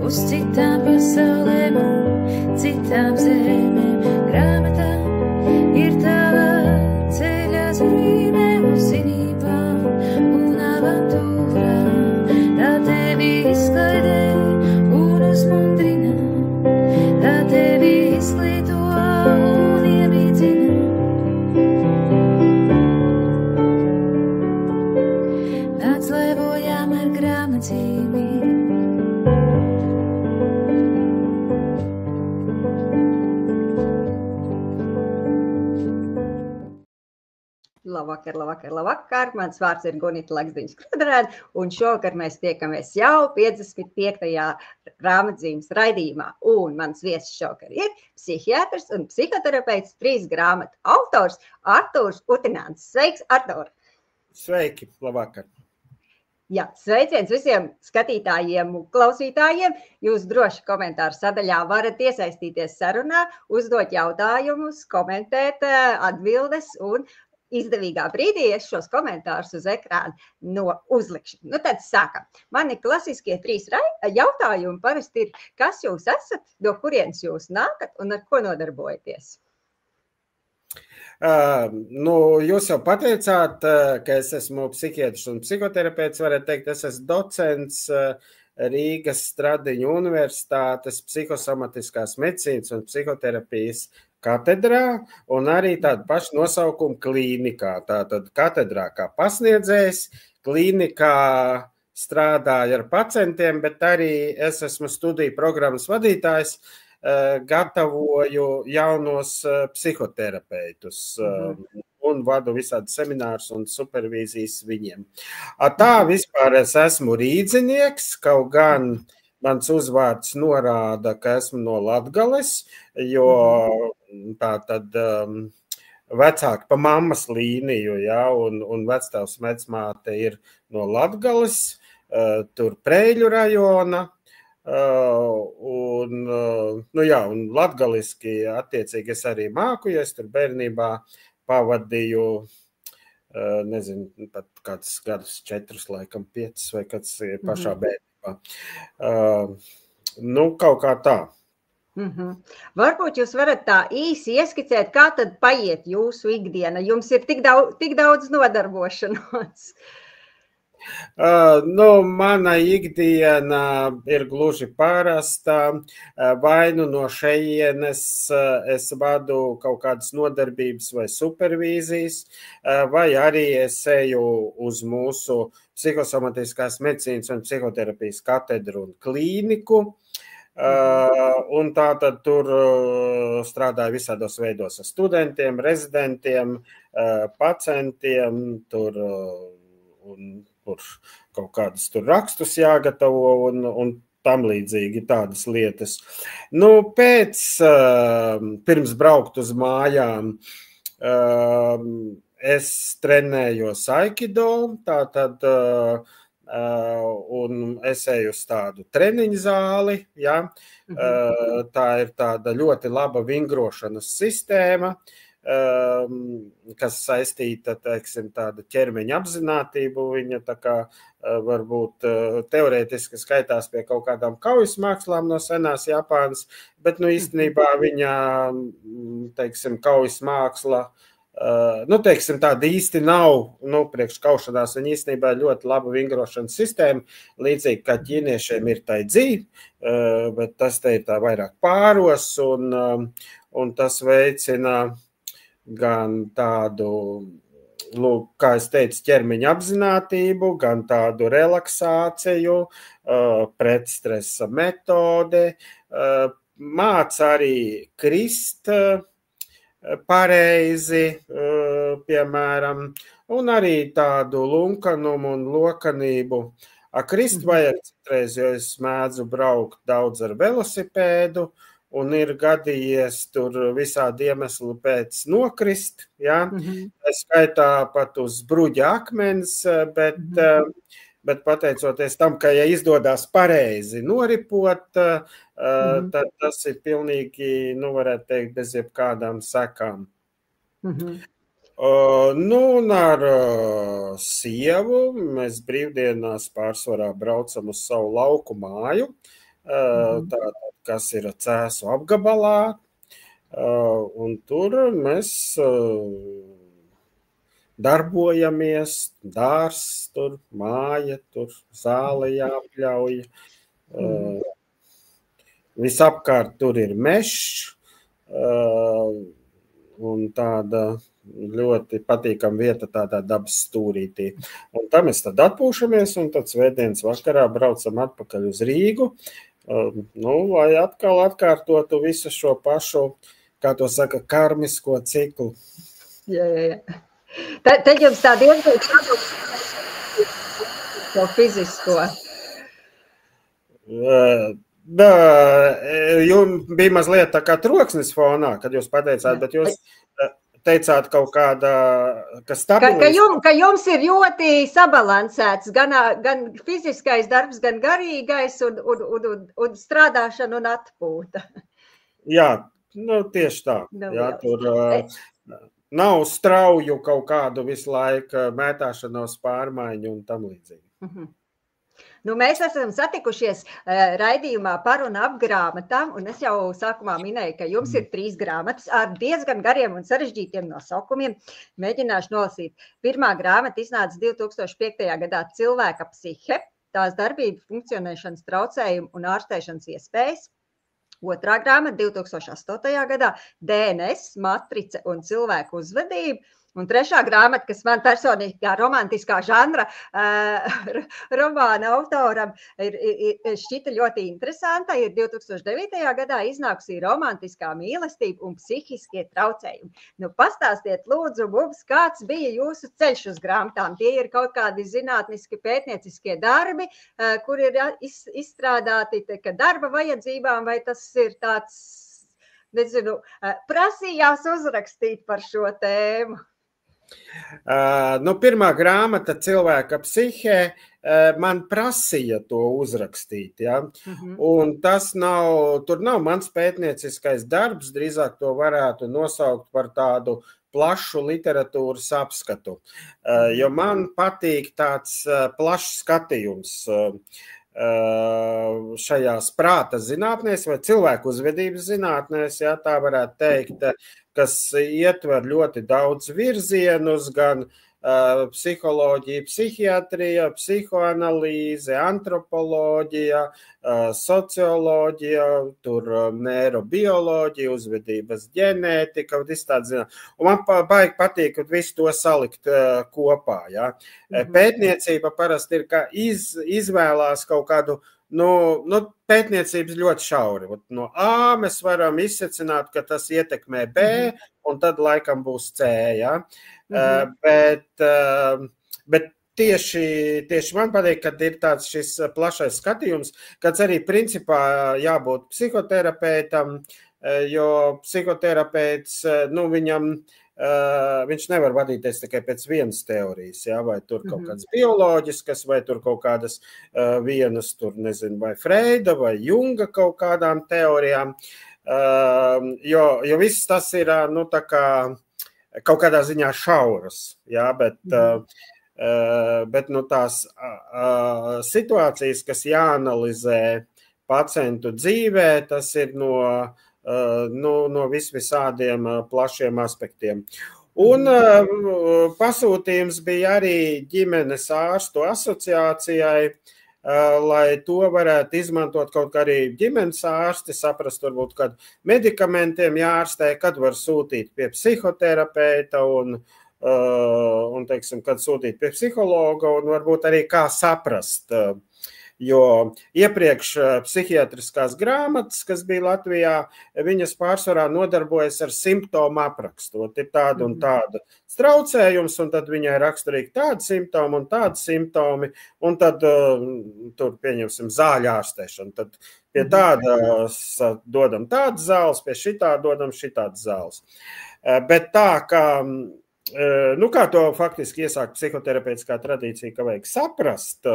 uz citām pasaulēm un citām zemēm. Grāmatā ir tava ceļa zīme uz zinībām un avantūrām. Tā tevi izklaidē un uzmundrina, tā tevi izglīto un iemīdzina. Nāc, lai bojām ar grāmatzīmi. Labvakar, labvakar, labvakar. Mans vārds ir Gunita Lakzdiņš-Krudarēna, un šovakar mēs tiekamies jau 55. grāmatzīmes raidījumā. Un mans viesis šovakar ir psihiatrs un psihoterapeits, 3 grāmatu autors Artūrs Utināns. Sveiks, Artūr! Sveiki, labvakar! Jā, sveiciens visiem skatītājiem un klausītājiem. Jūs droši komentāru sadaļā varat iesaistīties sarunā, uzdot jautājumus, komentēt atbildes un izdevīgā brīdī es šos komentārus uz ekrāna uzlikšu. Nu tad sākam. Mani klasiskie 3 jautājumi parasti ir, kas jūs esat, no kurienes jūs nākat un ar ko nodarbojaties? Jūs jau pateicāt, ka es esmu psihiatrs un psihoterapeits, varētu teikt, es esmu docents Rīgas Stradiņu universitātes psihosomatiskās medicīnas un psihoterapijas katedrā un arī tādu pašu nosaukumu klīnikā. Tātad katedrā kā pasniedzējs, klīnikā strādāju ar pacientiem, bet arī es esmu studiju programmas vadītājs, gatavoju jaunos psihoterapeitus un vadu visādi seminārus un supervīzijas viņiem. Tā vispār es esmu rīdzinieks, kaut gan mans uzvārds norāda, ka esmu no Latgales, jo tā tad vecāki pa mammas līniju, ja, un vectēvs vecmāte ir no Latgales, tur Preļu rajona, un latgaliski attiecīgi es arī māku, jo es tur bērnībā pavadīju, nezinu, pat kāds gadus 4, laikam 5 vai kāds pašā bērnībā. Kaut kā tā. Varbūt jūs varat tā īsi ieskicēt, kā tad paiet jūsu ikdiena. Jums ir tik daudz nodarbošanos. Mana ikdiena ir gluži parasta. Vai nu no šejienes es vadu kaut kādas nodarbības vai supervīzijas, vai arī es eju uz mūsu psihosomatiskās medicīnas un psihoterapijas katedru un klīniku. Un tātad tur strādāju visādos veidos ar studentiem, rezidentiem, pacientiem, tur kaut kādas tur rakstus jāgatavo un tam līdzīgi tādas lietas. Pirms braukt uz mājām, es trenējos aikido, tātad un es eju uz tādu treniņu zāli, ja? Tā ir tāda ļoti laba vingrošanas sistēma, kas saistīta, teiksim, tāda ķermeņa apzinātību, viņa tā kā varbūt teorētiski skaitās pie kaut kādām kaujas mākslām no senās Japānas, bet, īstenībā viņa, teiksim, kaujas māksla, teiksim, tāda īsti nav, priekš kaušanās, viņa īstenībā ļoti laba vingrošanas sistēma, līdzīgi kā ķīniešiem ir tai dzī, bet tas te ir tā vairāk pāros, un tas veicina gan tādu, kā es teicu, ķermeņa apzinātību, gan tādu relaksāciju, pretstresa metode, māca arī krist pareizi, piemēram, un arī tādu lunkanumu un lokanību. Krist vajag citreiz, jo es mēdzu braukt daudz ar velosipēdu, un ir gadījies tur visādi iemesli pēc nokrist, ja? Es skaitā pat uz bruģa akmens, bet pateicoties tam, ka ja izdodas pareizi noripot, tad tas ir pilnīgi, varētu teikt, bez jebkādām sekām. Un ar sievu mēs brīvdienās pārsvarā braucam uz savu lauku māju. kas ir Cēsu apgabalā, un tur mēs darbojamies, dārs, tur māja, tur zāle jāpļauj. Visapkārt tur ir mežs, un tāda ļoti patīkama vieta tādā dabas stūrītī. Un tā mēs tad atpūšamies, un tad svētdienas vakarā braucam atpakaļ uz Rīgu, lai atkal atkārtotu visu šo pašu, kā to saka, karmisko ciklu. Jā. Tad jums tā diezgan to fizisko. Jums bija mazliet tā kā troksnis fonā, kad jūs pateicāt, bet jūs teicāt kaut kāda, kas stabilis. Ka jums ir ļoti sabalansēts gan fiziskais darbs, gan garīgais un strādāšana un atpūta. Jā, tieši tā. Jā, tur nav strauju kaut kādu visu laiku mētāšanos pārmaiņu un tam līdzīgi. Mēs esam satikušies raidījumā par un ap grāmatām, un es jau sākumā minēju, ka jums ir 3 grāmatas ar diezgan gariem un sarežģītiem nosaukumiem. Mēģināšu nolasīt. Pirmā grāmata iznāca 2005. gadā Cilvēka psihe, tās darbība, funkcionēšanas traucējumi un ārstēšanas iespējas. Otrā grāmata 2008. gadā DNS, matrice un cilvēku uzvedība. Un trešā grāmata, kas man personīgi kā romantiskā žanra romāna autoram šķita ļoti interesanta, ir 2009. gadā iznākusi romantiskā mīlestība un psihiskie traucējumi. Pastāstiet lūdzu mums, kāds bija jūsu ceļš uz grāmatām. Tie ir kaut kādi zinātniski pētnieciskie darbi, kur ir izstrādāti darba vajadzībām, vai tas ir tāds, nezinu, prasījās uzrakstīt par šo tēmu? Pirmā grāmata Cilvēka psihē man prasīja to uzrakstīt, ja? Un tur nav mans pētnieciskais darbs, drīzāk to varētu nosaukt par tādu plašu literatūras apskatu, jo man patīk tāds plašs skatījums šajās prāta zinātnēs vai cilvēku uzvedības zinātnēs, ja tā varētu teikt, kas ietver ļoti daudz virzienus, gan psiholoģija, psihiatrija, psihoanalīze, antropoloģija, socioloģija, tur neirobioloģija, uzvedības ģenētika, viss tāds zinātnes. Un man baigi patīk visu to salikt kopā. Ja? Pētniecība parasti ir, ka izvēlās kaut kādu pētniecības ļoti šauri. No A mēs varam izsecināt, ka tas ietekmē B, un tad laikam būs C. Ja? Bet tieši man patīk, kad ir tāds šis plašais skatījums, kāds arī principā jābūt psihoterapeitam, jo psihoterapeits, viņš nevar vadīties tikai pēc vienas teorijas, ja? Vai tur kaut kādas bioloģiskas, vai tur kaut kādas vienas, vai Freida, vai Junga kaut kādām teorijām, jo viss tas ir, tā kā kaut kādā ziņā šauras, ja? Bet tās situācijas, kas jāanalizē pacientu dzīvē, tas ir no visādiem plašiem aspektiem. Un pasūtījums bija arī ģimenes ārstu asociācijai, lai to varētu izmantot kaut kā arī ģimenes ārsti, saprast varbūt, kad medikamentiem jārastē, kad var sūtīt pie psihoterapeita un teiksim, kad sūtīt pie psihologa un varbūt arī kā saprast. Jo iepriekš psihiatriskās grāmatas, kas bija Latvijā, viņas pārsvarā nodarbojas ar simptomu aprakstot. Ir tāda un tāda traucējums, un tad viņai raksturīgi tādi simptomi un tādi simptomi, un tad tur pieņemsim zāļu ārstēšanu. Tad pie tādas dodam tādas zāles, pie šitā dodam šitādas zāles. Bet tā, ka kā to faktiski iesāk psihoterapeitiskā tradīcija, ka vajag saprast,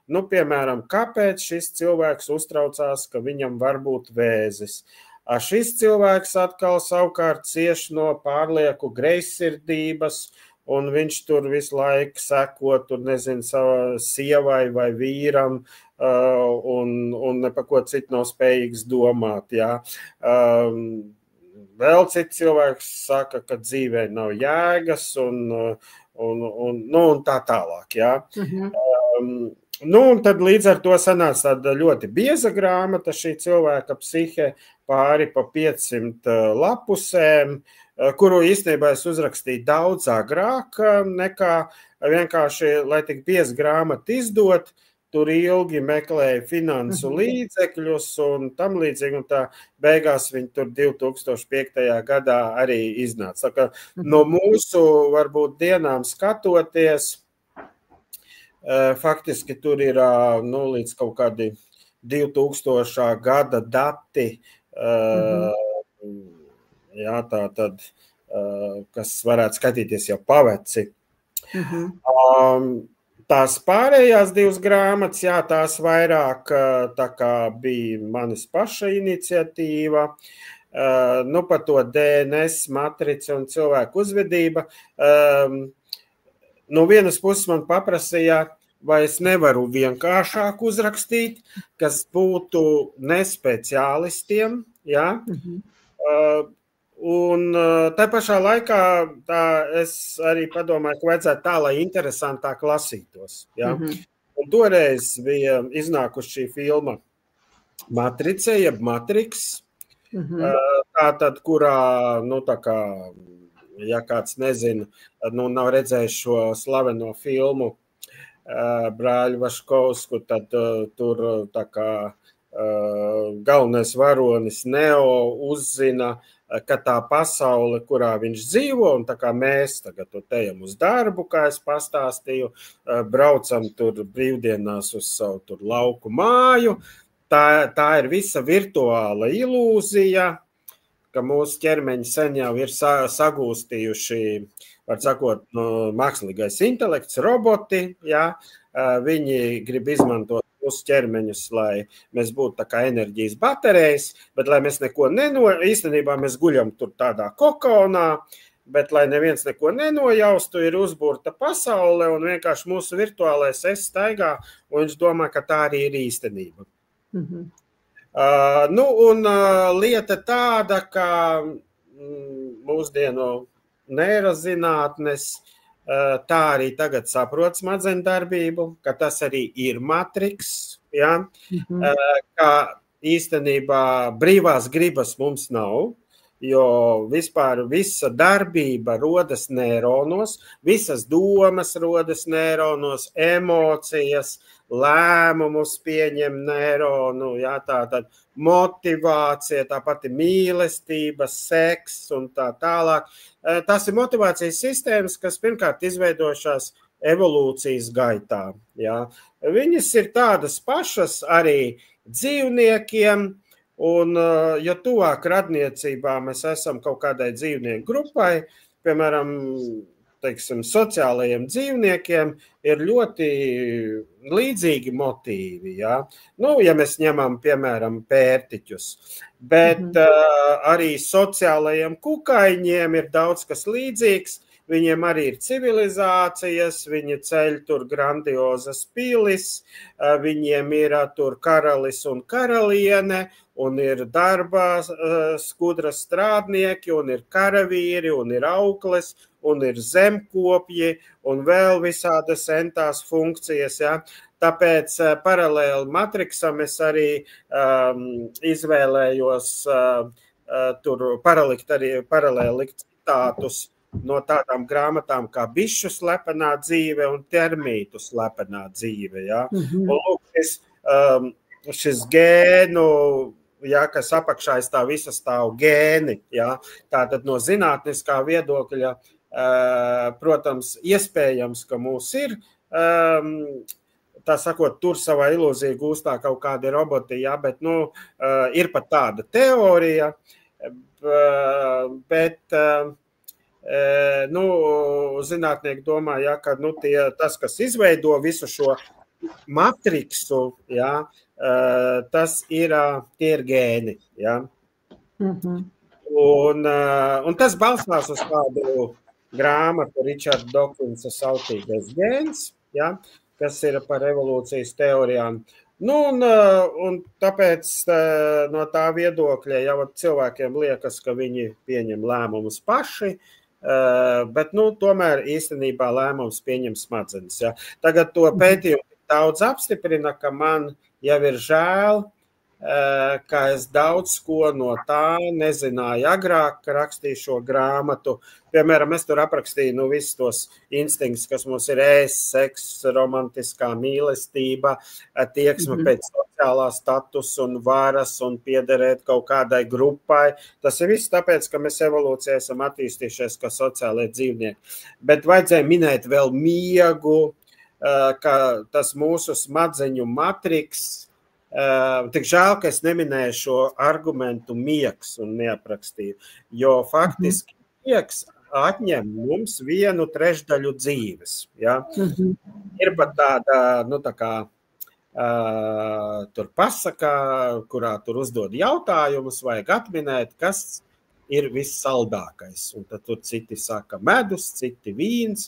piemēram, kāpēc šis cilvēks uztraucās, ka viņam var būt vēzis. Šis cilvēks atkal savukārt cieš no pārlieku greizsirdības un viņš tur visu laiku seko, tur nezinu, savai sievai vai vīram, un ne par ko citu nav spējīgs domāt, jā. Vēl cits cilvēks saka, ka dzīvē nav jēgas, un tā tālāk, jā. Un tad līdz ar to sanāca tāda ļoti bieza grāmata, šī cilvēka psihe, pāri pa 500 lapusēm, kuru īstenībā es uzrakstīju daudz agrāk nekā vienkārši, lai tik bieza grāmata izdot, tur ilgi meklēja finansu līdzekļus un tam līdzīgi, un tā beigās viņi tur 2005. Gadā arī iznāca. Tā kā no mūsu, varbūt, dienām skatoties, faktiski tur ir līdz kaut kādi 2000. Gada dati, jā, tā tad, kas varētu skatīties jau paveci. Tās pārējās divas grāmatas, jā, tās vairāk tā kā bija manis paša iniciatīva, par to DNS matrici un cilvēku uzvedība. No vienas puses man paprasīja, vai es nevaru vienkāršāk uzrakstīt, kas būtu nespeciālistiem, jā. Un tā pašā laikā es arī padomāju, ka vajadzētu tā, lai interesantāk lasītos. Ja? Un toreiz bija iznākusi šī filma Matrice, jeb Matrix, tātad, kurā, tā kā, ja kāds nezina, nav redzējis šo slaveno filmu Brāļu Vaškovsku, tad tur tā kā galvenais varonis Neo uzzina, ka tā pasaule, kurā viņš dzīvo, un tā kā mēs tagad ejam uz darbu, kā es pastāstīju, braucam tur brīvdienās uz savu tur lauku māju, tā ir visa virtuāla ilūzija, ka mūsu ķermeņi sen jau ir sagūstījuši, var sakot, mākslīgais intelekts, roboti, jā, viņi grib izmantot mūsu ķermeņus, lai mēs būtu tā kā enerģijas baterijas, bet lai mēs neko īstenībā mēs guļam tur tādā kokonā, bet lai neviens neko nenojaustu, ir uzburta pasaule un vienkārši mūsu virtuālais es staigā, un viņš domā, ka tā arī ir īstenība. Un lieta tāda, ka mūsdienu neirozinātnes tā arī tagad saprot smadzeņu darbību, ka tas arī ir Matrix, ja? Ka īstenībā brīvās gribas mums nav, jo vispār visa darbība rodas neironos, visas domas rodas neironos, emocijas, lēmumus pieņem neironu, ja? Tātad motivācija, tā pati mīlestība, seks un tā tālāk. Tās ir motivācijas sistēmas, kas pirmkārt izveidošās evolūcijas gaitā. Ja? Viņas ir tādas pašas arī dzīvniekiem, un jo tuvāk radniecībā mēs esam kaut kādai dzīvnieku grupai, piemēram, teiksim, sociālajiem dzīvniekiem ir ļoti līdzīgi motīvi, ja? Ja mēs ņemam, piemēram, pērtiķus, bet arī sociālajiem kukaiņiem ir daudz kas līdzīgs, viņiem arī ir civilizācijas, viņi ceļ tur grandiozas pilis, viņiem ir tur karalis un karaliene, un ir darbā skudra strādnieki, un ir karavīri, un ir aukles, un ir zemkopji, un vēl visādas entās funkcijas, ja. Tāpēc paralēli Matrixam es arī izvēlējos tur paralēli likt citātus no tādām grāmatām kā Bišu slepenā dzīve un Termītu slepenā dzīve, ja. Un lūk, šis gēnu, ja, kas apakšā tā visa stāv gēni, ja, tātad no zinātniskā viedokļa, protams, iespējams, ka mūs ir, tā sakot, tur savā ilūzija gūstā kaut kādi roboti, ja, bet, ir pat tāda teorija, bet, zinātnieki domā, ja, ka, tas, kas izveido visu šo matriksu, ja, tie ir gēni, ja. Un tas balstās uz tādu grāmatu Richarda Dawkinsa Sautīgais gēns, ja, kas ir par evolūcijas teorijām. Nu, un tāpēc no tā viedokļa jau cilvēkiem liekas, ka viņi pieņem lēmumus paši, bet tomēr īstenībā lēmums pieņem smadzenes. Ja. Tagad to pētījumu daudz apstiprina, ka man jau ir žēl, ka es daudz ko no tā nezināju agrāk, ka rakstīju šo grāmatu. Piemēram, es tur aprakstīju visus tos instinktus, kas mums ir seks, romantiskā mīlestība, tieksme pēc sociālā statusa un varas un piederēt kaut kādai grupai. Tas ir viss tāpēc, ka mēs evolūcijā esam attīstījušies kā sociālie dzīvnieki. Bet vajadzēja minēt vēl miegu, ka tas mūsu smadzeņu matriks. Tik žēl, ka es neminēju šo argumentu miegs un neaprakstīju, jo faktiski miegs atņem mums 1/3 dzīves. Ja? Ir pat tāda, tur pasaka, kurā tur uzdod jautājumus, vajag atminēt, kas ir vissaldākais. Un tad tur citi saka medus, citi vīns,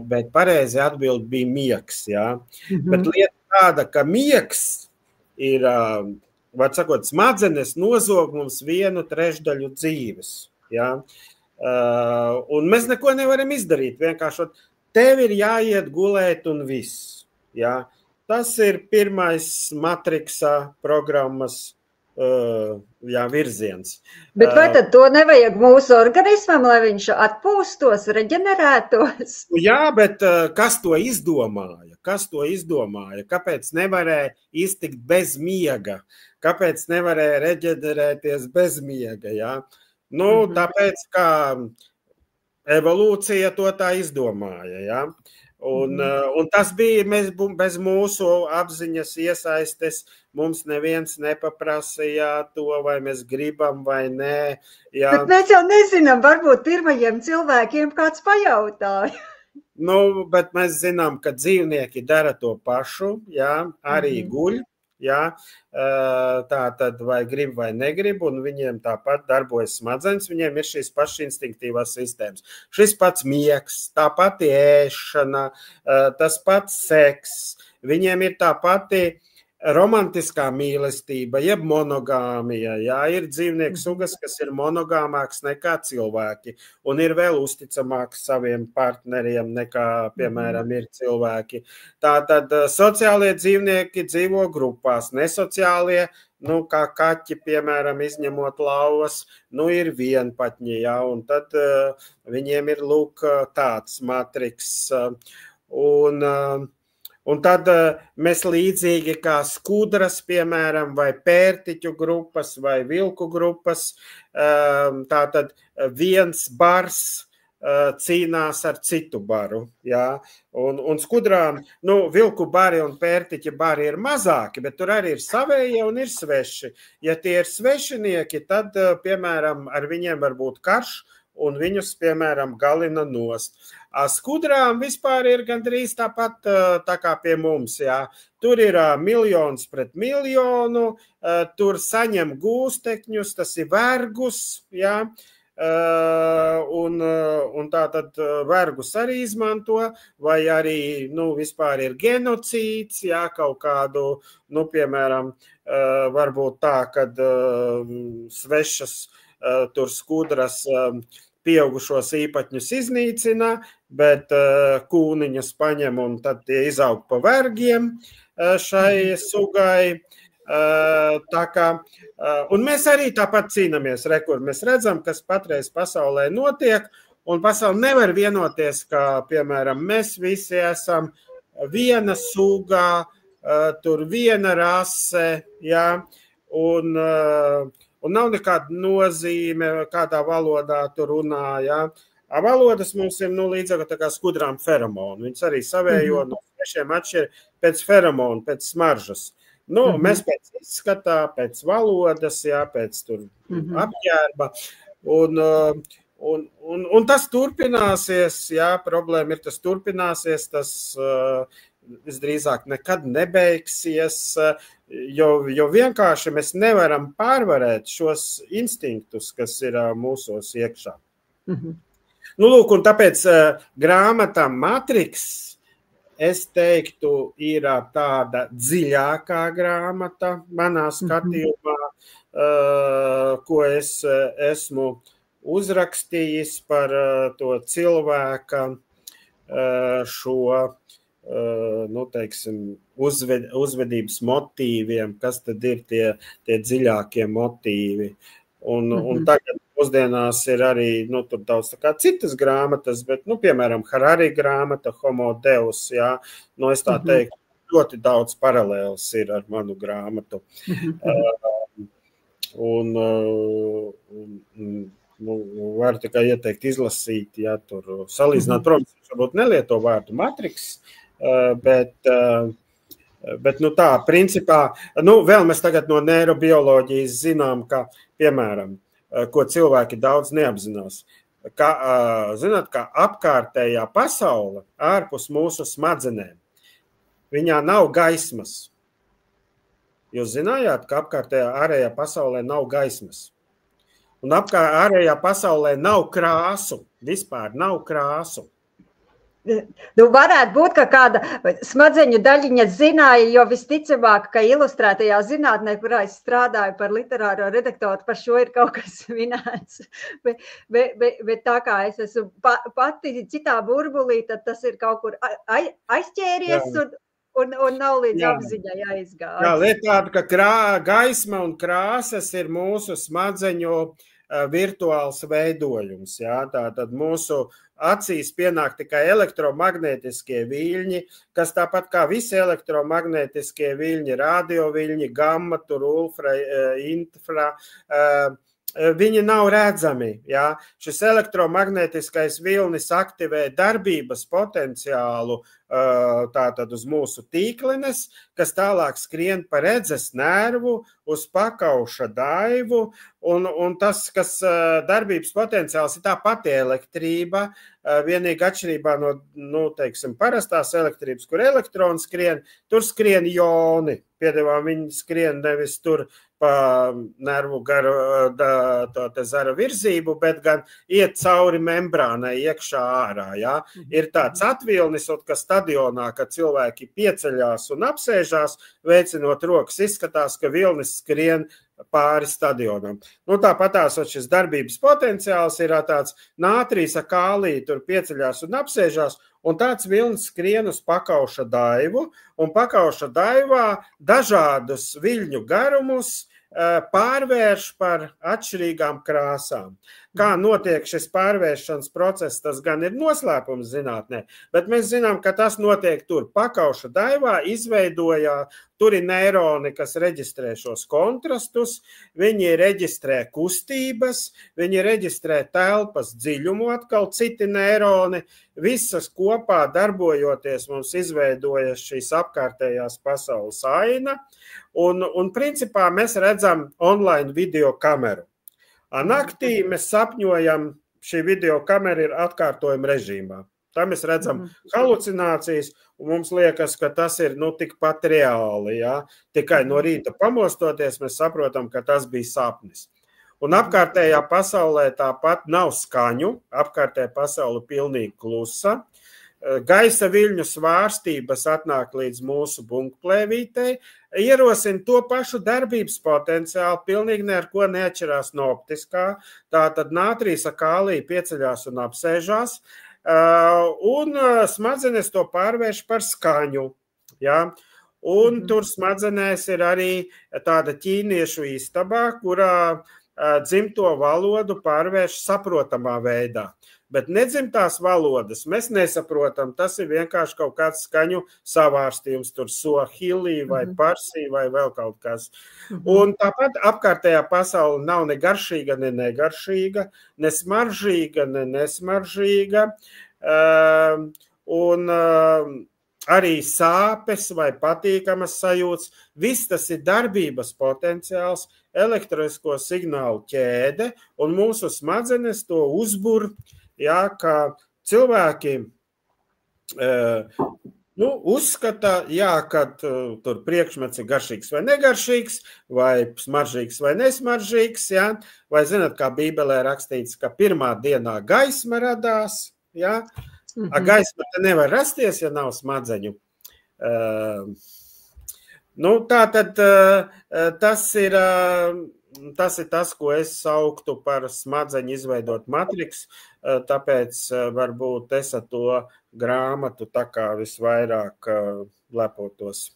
bet pareizi atbild bija miegs. Ja? Bet lieta tāda, ka miegs ir, var sakot, smadzenes nozog mums 1/3 dzīves. Ja? Un mēs neko nevaram izdarīt. Vienkārši tev ir jāiet gulēt un viss. Ja? Tas ir pirmais matriksa programmas virziens. Bet vai tad to nevajag mūsu organismam, lai viņš atpūstos, reģenerētos? Jā, bet kas to izdomāja? Kāpēc nevarēja iztikt bez miega? Kāpēc nevarēja reģenerēties bez miega? Ja? Tāpēc, ka evolūcija to tā izdomāja. Ja? Un tas bija bez mūsu apziņas iesaistes. Mums neviens nepaprasīja to, vai mēs gribam vai nē. Ja. Bet mēs jau nezinām, varbūt pirmajiem cilvēkiem kāds pajautāja. Bet mēs zinām, ka dzīvnieki dara to pašu, ja, arī guļ. Ja, tā tad vai grib vai negrib, un viņiem tāpat darbojas smadzenes, viņiem ir šīs pašas instinktīvās sistēmas. Šis pats miegs, tā pati ēšana, tas pats seks, viņiem ir tā pati romantiskā mīlestība, jeb monogāmija. Jā, ir dzīvnieku sugas, kas ir monogāmāks nekā cilvēki, un ir vēl uzticamāks saviem partneriem nekā, piemēram, ir cilvēki. Tātad sociālie dzīvnieki dzīvo grupās, nesociālie, kā kaķi, piemēram, izņemot lauvas, ir vienpatņi, jā, un tad viņiem ir, lūk, tāds matriks. Un tad mēs līdzīgi kā skudras, piemēram, vai pērtiķu grupas, vai vilku grupas, tātad viens bars cīnās ar citu baru. Jā. Un skudrām, vilku bari un pērtiķa bari ir mazāki, bet tur arī ir savējie un ir sveši. Ja tie ir svešinieki, tad, piemēram, ar viņiem var būt karš, un viņus, piemēram, galina nost. Skudrām vispār ir gandrīz tāpat tā kā pie mums. Jā. Tur ir miljons pret miljonu, tur saņem gūstekņus, tas ir vergus, jā. Un tā tad vergus arī izmanto, vai arī, vispār ir genocīds, jā, kaut kādu, piemēram, varbūt tā, kad svešas tur skudras pieaugušos īpatņus iznīcina, bet kūniņas paņem un tad tie izaug pa vergiem šai sugai. Tā kā, un mēs arī tāpat cīnāmies, kur mēs redzam, kas patreiz pasaulē notiek, un pasauli nevar vienoties, ka, piemēram, mēs visi esam viena suga, tur viena rase, jā, un nav nekāda nozīme, kādā valodā tur runā, jā. Valodas mums ir, līdzāk tā kā skudrām feromonu. Viņas arī savējo no svešiem atšķir pēc feromonu, pēc smaržas. Mēs pēc izskatā, pēc valodas, jā, pēc tur apģērba. Un tas turpināsies, jā, problēma ir, tas turpināsies, tas visdrīzāk nekad nebeigsies, jo vienkārši mēs nevaram pārvarēt šos instinktus, kas ir mūsos iekšā. Nu, lūk, un tāpēc grāmatā Matrix, es teiktu, ir tāda dziļākā grāmata manā skatījumā, ko es esmu uzrakstījis par to cilvēka šo, nu, teiksim, uzvedības motīviem, kas tad ir tie dziļākie motīvi. Un tagad mūsdienās ir arī, nu, tur daudz tā kā citas grāmatas, bet, nu, piemēram, Harari grāmata, Homo Deus, jā, nu, es tā teiktu, ļoti daudz paralēls ir ar manu grāmatu. Nu, var tikai ieteikt izlasīt, ja tur salīdzināt, protams, varbūt nelieto vārdu Matrix, bet nu tā, principā, nu, vēl mēs tagad no neirobioloģijas zinām, ka, piemēram, ko cilvēki daudz neapzinās, zināt, ka apkārtējā pasaule ārpus mūsu smadzenēm, viņā nav gaismas. Jūs zinājāt, ka apkārtējā ārējā pasaulē nav gaismas? Un ārējā pasaulē nav krāsu, vispār nav krāsu. Nu, varētu būt, ka kāda smadzeņu daļiņa zināja, jo visticamāk, ka ilustrētajā zinātnē, kurā es strādāju par literāro redaktoru, par šo ir kaut kas minēts. Bet tā kā es esmu pati citā burbulī, tad tas ir kaut kur aizķēries un nav līdz apziņai aizgājis. Jā, lieta tāda, ka gaisma un krāsas ir mūsu smadzeņu virtuāls veidojums. Jā? Tātad mūsu acīs pienāk tikai elektromagnētiskie viļņi, kas tāpat kā visi elektromagnētiskie viļņi, radioviļņi, gamma, tur ultra, infra, viņi nav redzami. Jā? Šis elektromagnētiskais vilnis aktivē darbības potenciālu tātad uz mūsu tīklenes, kas tālāk skrien pa redzes nervu, uz pakauša daivu, un tas, kas darbības potenciāls ir tā pati elektrība, vienīgi atšķirībā no, nu, teiksim, parastās elektrības, kur elektroni skrien, tur skrien joni. Piedevām viņi skrien nevis tur pa nervu garu zara virzību, bet gan iet cauri membrānai iekšā ārā. Jā. Ir tāds atvilnis, ka stadionā, kad cilvēki pieceļās un apsēžās, veicinot rokas, izskatās, ka vilnis skrien pāri stadionam. Nu, tāpatās šis darbības potenciāls ir tāds nātrijas kālī, tur pieceļās un apsēžās, un tāds vilnis skrien uz pakauša daivu, un pakauša daivā dažādus viļņu garumus pārvērš par atšķirīgām krāsām. Kā notiek šis pārvēršanas process, tas gan ir noslēpums zinātnē, bet mēs zinām, ka tas notiek tur pakauša daivā, izveidojā, tur ir neironi, kas reģistrē šos kontrastus, viņi reģistrē kustības, viņi reģistrē telpas dziļumu, atkal citi neironi, visas kopā darbojoties mums izveidojas šīs apkārtējās pasaules aina, un principā mēs redzam online video kameru. Naktī mēs sapņojam, šī video kamera ir atkārtojuma režīmā. Tā mēs redzam halucinācijas, un mums liekas, ka tas ir tikpat reāli. Ja? Tikai no rīta pamostoties, mēs saprotam, ka tas bija sapnis. Un apkārtējā pasaulē tāpat nav skaņu, apkārtējā pasaule pilnīgi klusa. Gaisa viļņu svārstības atnāk līdz mūsu bunkplēvītei, ierosina to pašu darbības potenciālu, pilnīgi ne ar ko neatšķirās no optiskā. Tātad nātrijas kālī pieceļās un apsēžās, un smadzenes to pārvērš par skaņu. Ja? Un tur smadzenēs ir arī tāda ķīniešu istabā, kurā dzimto valodu pārvērš saprotamā veidā. Bet nedzimtās valodas mēs nesaprotam, tas ir vienkārši kaut kāds skaņu savārstījums, tur sohili vai parsī vai vēl kaut kas. Un tāpat apkārtējā pasaule nav ne garšīga, ne negaršīga, ne smaržīga, ne nesmaržīga, un arī sāpes vai patīkamas sajūtas, viss tas ir darbības potenciāls, elektrisko signālu ķēde, un mūsu smadzenes to uzbur. Jā, ka cilvēki Nu, uzskata, jā, ka tur priekšmets ir garšīgs vai negaršīgs, vai smaržīgs vai nesmaržīgs. Jā. Vai zināt, kā Bībelē rakstīts, ka pirmā dienā gaisma radās. Jā. Gaisma te nevar rasties, ja nav smadzeņu. Nu, tā tad tas ir tas, ko es sauktu par smadzeņu izveidot matriks, tāpēc varbūt es ar to grāmatu tā kā visvairāk lepotos.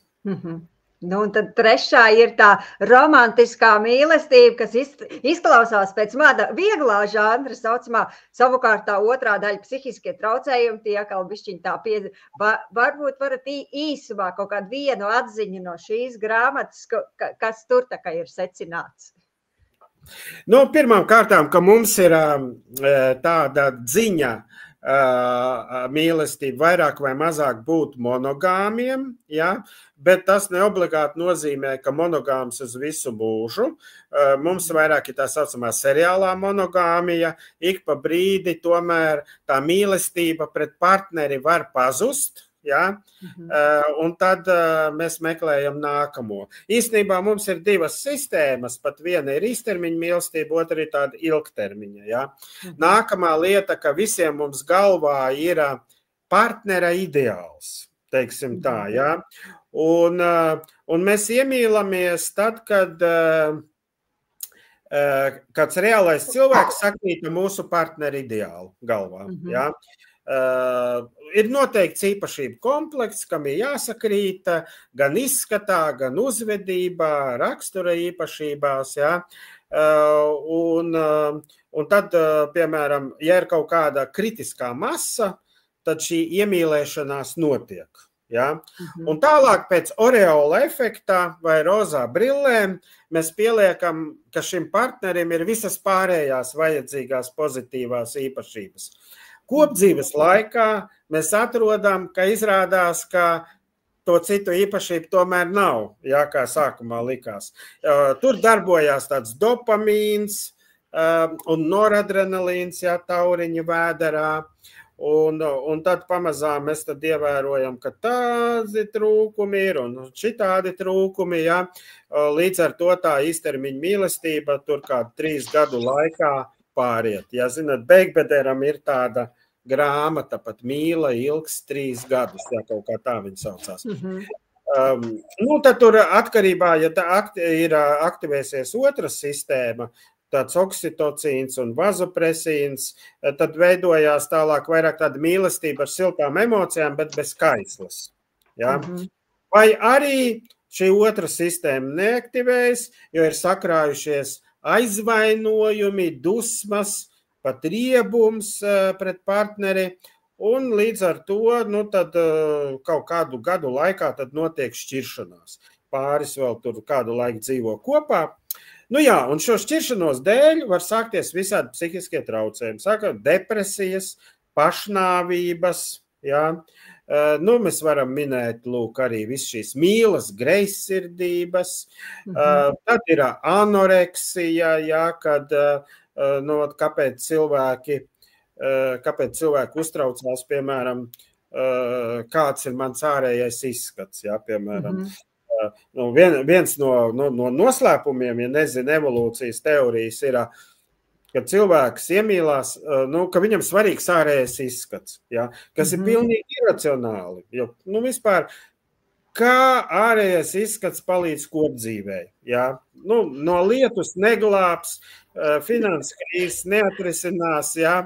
Nu, un tad trešā ir tā romantiskā mīlestība, kas izklausās pēc māda vieglā žanra saucamā. Savukārt tā otrā daļa psihiskie traucējumi, tie atkal bišķiņ tā varbūt varat īsumā kaut kādu vienu atziņu no šīs grāmatas, kas tur tā kā ir secināts. Nu, pirmām kārtām, ka mums ir tāda dziņa mīlestība vairāk vai mazāk būt monogāmiem, ja? Bet tas neobligāti nozīmē, ka monogāms uz visu mūžu. Mums vairāk ir tā saucamā seriālā monogāmija, ik pa brīdi tomēr tā mīlestība pret partneri var pazust. Ja? Un tad mēs meklējam nākamo. Īstenībā mums ir divas sistēmas, pat viena ir īstermiņa mīlestība, otra ir tāda ilgtermiņa. Ja? Nākamā lieta, ka visiem mums galvā ir partnera ideāls, teiksim tā. Ja? Un mēs iemīlamies tad, kad kāds reālais cilvēks sakrīta mūsu partnera ideālu galvā. Ja? Ir noteikts īpašību komplekts, kam ir jāsakrīt gan izskatā, gan uzvedībā, rakstura īpašībās. Ja? Un tad, piemēram, ja ir kaut kāda kritiskā masa, tad šī iemīlēšanās notiek. Ja? Un tālāk pēc oreola efekta vai rozā brillēm mēs pieliekam, ka šim partnerim ir visas pārējās vajadzīgās pozitīvās īpašības. Kopdzīves laikā mēs atrodam, ka izrādās, ka to citu īpašību tomēr nav, jā, kā sākumā likās. Tur darbojās tāds dopamīns un noradrenalīns, jā, tauriņa vēderā. Un tad pamazām mēs tad ievērojam, ka tādi trūkumi ir un šitādi trūkumi, jā. Līdz ar to tā īstermiņa mīlestība tur kādu 3 gadu laikā pāriet. Ja zināt, Beigbederam ir tāda grāmata, pat mīla ilgs 3 gadus, ja kaut kā tā viņa saucās. Nu, tad tur atkarībā, ja tā ir aktivēsies otra sistēma, tāds oksitocīns un vazopresīns, tad veidojās tālāk vairāk tāda mīlestība ar siltām emocijām, bet bez kaislas. Ja? Vai arī šī otra sistēma neaktivējas, jo ir sakrājušies aizvainojumi, dusmas, pat riebums pret partneri, un līdz ar to nu, tad, kaut kādu gadu laikā tad notiek šķiršanās. Pāris vēl tur kādu laiku dzīvo kopā. Nu jā, un šo šķiršanos dēļ var sākties visādi psihiskie traucējumi. Sākot depresijas, pašnāvības, jā. Nu, mēs varam minēt, lūk, arī visu šīs mīlas, greizsirdības, tad ir anoreksija, jā, kad, nu, kāpēc cilvēki uztraucās, piemēram, kāds ir mans ārējais izskats, jā, piemēram. Nu, viens no noslēpumiem, ja nezinu evolūcijas teorijas, ir, ka cilvēks iemīlās, nu, ka viņam svarīgs ārējais izskats, ja, kas ir pilnīgi iracionāli. Jo, nu, vispār, kā ārējais izskats palīdz kopdzīvē. Ja? Nu, no lietus neglābs, finanses krīzes neatrisinās. Ja?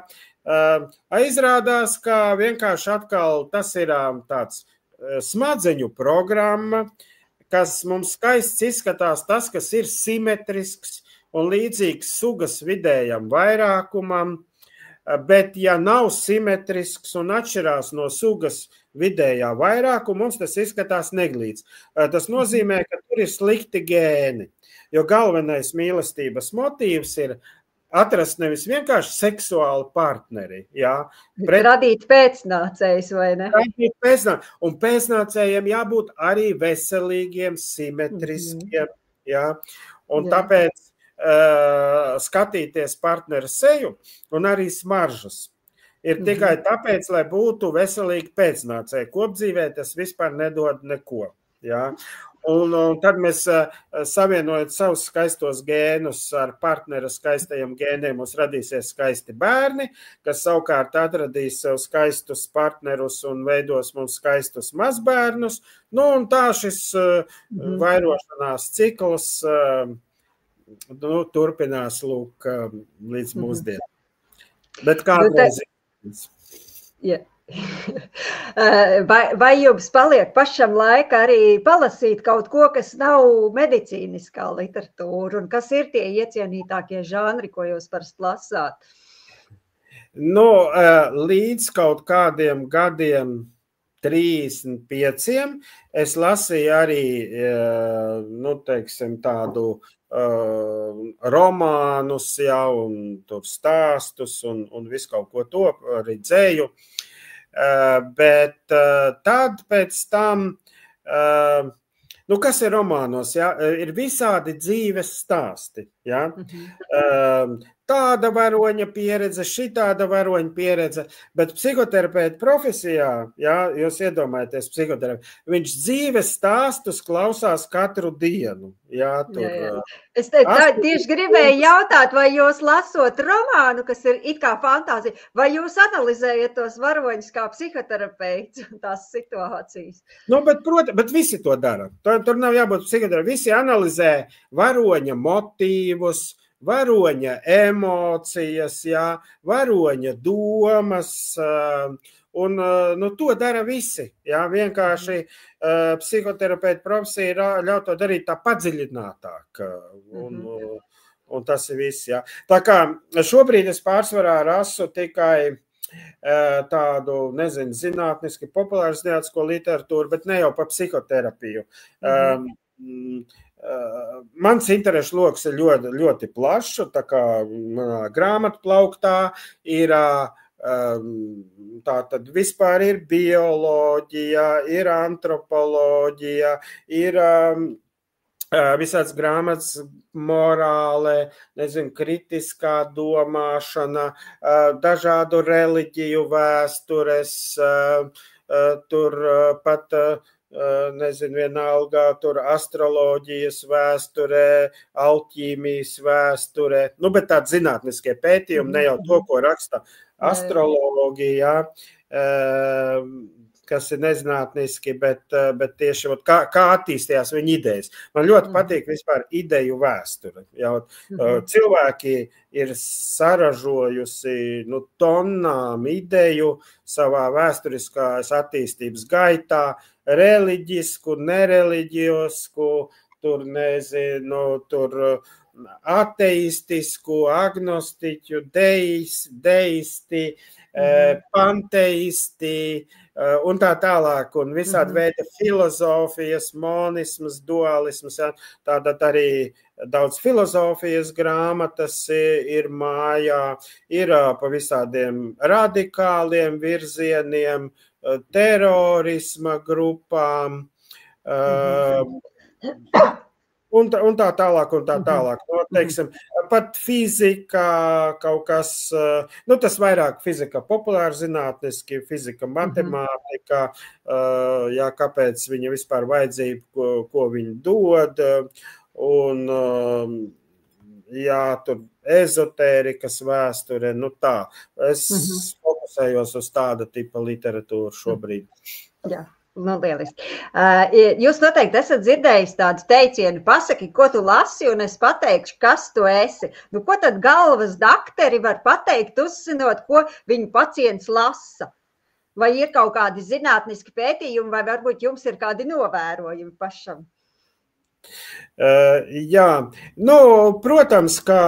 Izrādās, ka vienkārši atkal tas ir tāds smadzeņu programma, kas mums skaists izskatās tas, kas ir simetrisks un līdzīgs sugas vidējam vairākumam, bet ja nav simetrisks un atšķirās no sugas vidējā vairākuma, mums tas izskatās neglīts. Tas nozīmē, ka tur ir slikti gēni, jo galvenais mīlestības motīvs ir atrast nevis vienkārši seksuāli partneri. Jā, radīt pēcnācējus, vai ne? Radīt pēcnācējus. Un pēcnācējiem jābūt arī veselīgiem, simetriskiem. Jā. Un tāpēc skatīties partnera seju un arī smaržas. ir tikai tāpēc, lai būtu veselīgi pēcnācēji. Kopdzīvē tas vispār nedod neko. Ja? Un tad mēs savienojot savus skaistos gēnus ar partnera skaistajiem gēniem, mums radīsies skaisti bērni, kas savukārt atradīs sev skaistus partnerus un veidos mums skaistus mazbērnus. Nu, un tā šis vairošanās cikls turpinās lūk līdz mūsdienām. Bet kādreiz ir. Vai jums paliek pašam laika arī palasīt kaut ko, kas nav medicīniskā literatūra, un kas ir tie iecienītākie žanri, ko jūs parasti lasāt? Nu, līdz kaut kādiem gadiem 35 es lasīju arī, nu, teiksim, tādu romānus, ja, un tur stāstus, un visu kaut ko to arī dzēju. Bet tad pēc tam, nu, kas ir romānos, ja? Ir visādi dzīves stāsti. Ja? Tāda varoņa pieredze, šitāda varoņa pieredze, bet psihoterapeita profesijā, ja, jūs iedomājaties psihoterapeitu, viņš dzīves stāstus klausās katru dienu. Ja, tur, jā. Es tieši gribēju jautāt, vai jūs lasot romānu, kas ir it kā fantāzija, vai jūs analizējat tos varoņus kā psihoterapeits un tās situācijas? Nu, bet visi to dara. Tur nav jābūt psihoterapeitam. Visi analizē varoņa motīvus, varoņa emocijas, jā, varoņa domas, un nu, to dara visi. Jā, vienkārši psihoterapeita profesija ļauj to darīt tā padziļinātāk, un tas ir viss. Jā. Tā kā šobrīd es pārsvarā rasu tikai tādu, nezinu, zinātniski populāru zinātnisko literatūru, bet ne jau par psihoterapiju. Mans interešu loks ir ļoti, ļoti plašs, tā kā manā grāmatu plauktā ir tā tad vispār ir bioloģija, ir antropoloģija, ir visāds grāmatas morāle, nezinu, kritiskā domāšana, dažādu reliģiju vēstures, tur pat nezinu, vienalga, tur astroloģijas vēsturē, alķīmijas vēsturē, nu, bet tādi zinātniskie pētījumi, ne jau to, ko raksta astrologija, kas ir nezinātniski, bet tieši kā attīstījās viņa idejas. Man ļoti patīk vispār ideju vēsture. Cilvēki ir saražojusi tonnām ideju savā vēsturiskās attīstības gaitā, reliģisku, nereliģiosku, tur nezinu, tur ateistisku, agnostiķu, deisti, panteisti un tā tālāk, un visādi veida filozofijas, monismas, dualismas, ja, tātad arī daudz filozofijas grāmatas ir mājā, ir pa visādiem radikāliem virzieniem, terorisma grupām, un tā tālāk, un tā tālāk. No, teiksim, pat fizika kaut kas, nu tas vairāk fizika populāra zinātniski, fizika matemātika, jā, kāpēc viņa vispār vajadzība, ko viņa dod, un jā, tur ezotērikas vēsture, nu tā. Es fokusējos uz tāda tipa literatūru šobrīd. Jā. Nu, lieliski. Jūs noteikti esat dzirdējis tādu teicienu, pasaki, ko tu lasi, un es pateikšu, kas tu esi. Nu, ko tad galvas dakteri var pateikt, uzzinot, ko viņu pacients lasa? Vai ir kaut kādi zinātniski pētījumi, vai varbūt jums ir kādi novērojumi pašam? Jā, nu, protams, ka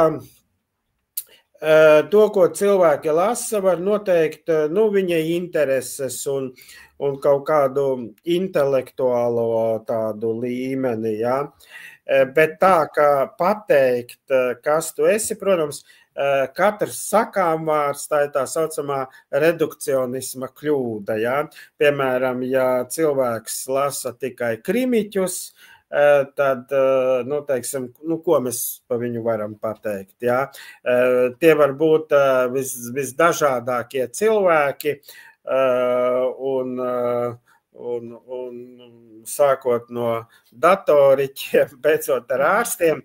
to, ko cilvēki lasa, var noteikt, nu, viņa intereses un kaut kādu intelektuālo tādu līmeni, ja? Bet tā, ka pateikt, kas tu esi, protams, katrs sakāmvārds, tā ir tā saucamā redukcionisma kļūda, ja? Piemēram, ja cilvēks lasa tikai krimiķus, tad, nu, teiksim, nu, ko mēs pa viņu varam pateikt, jā. Tie var būt visdažādākie cilvēki, un sākot no datoriķiem, beidzot ar ārstiem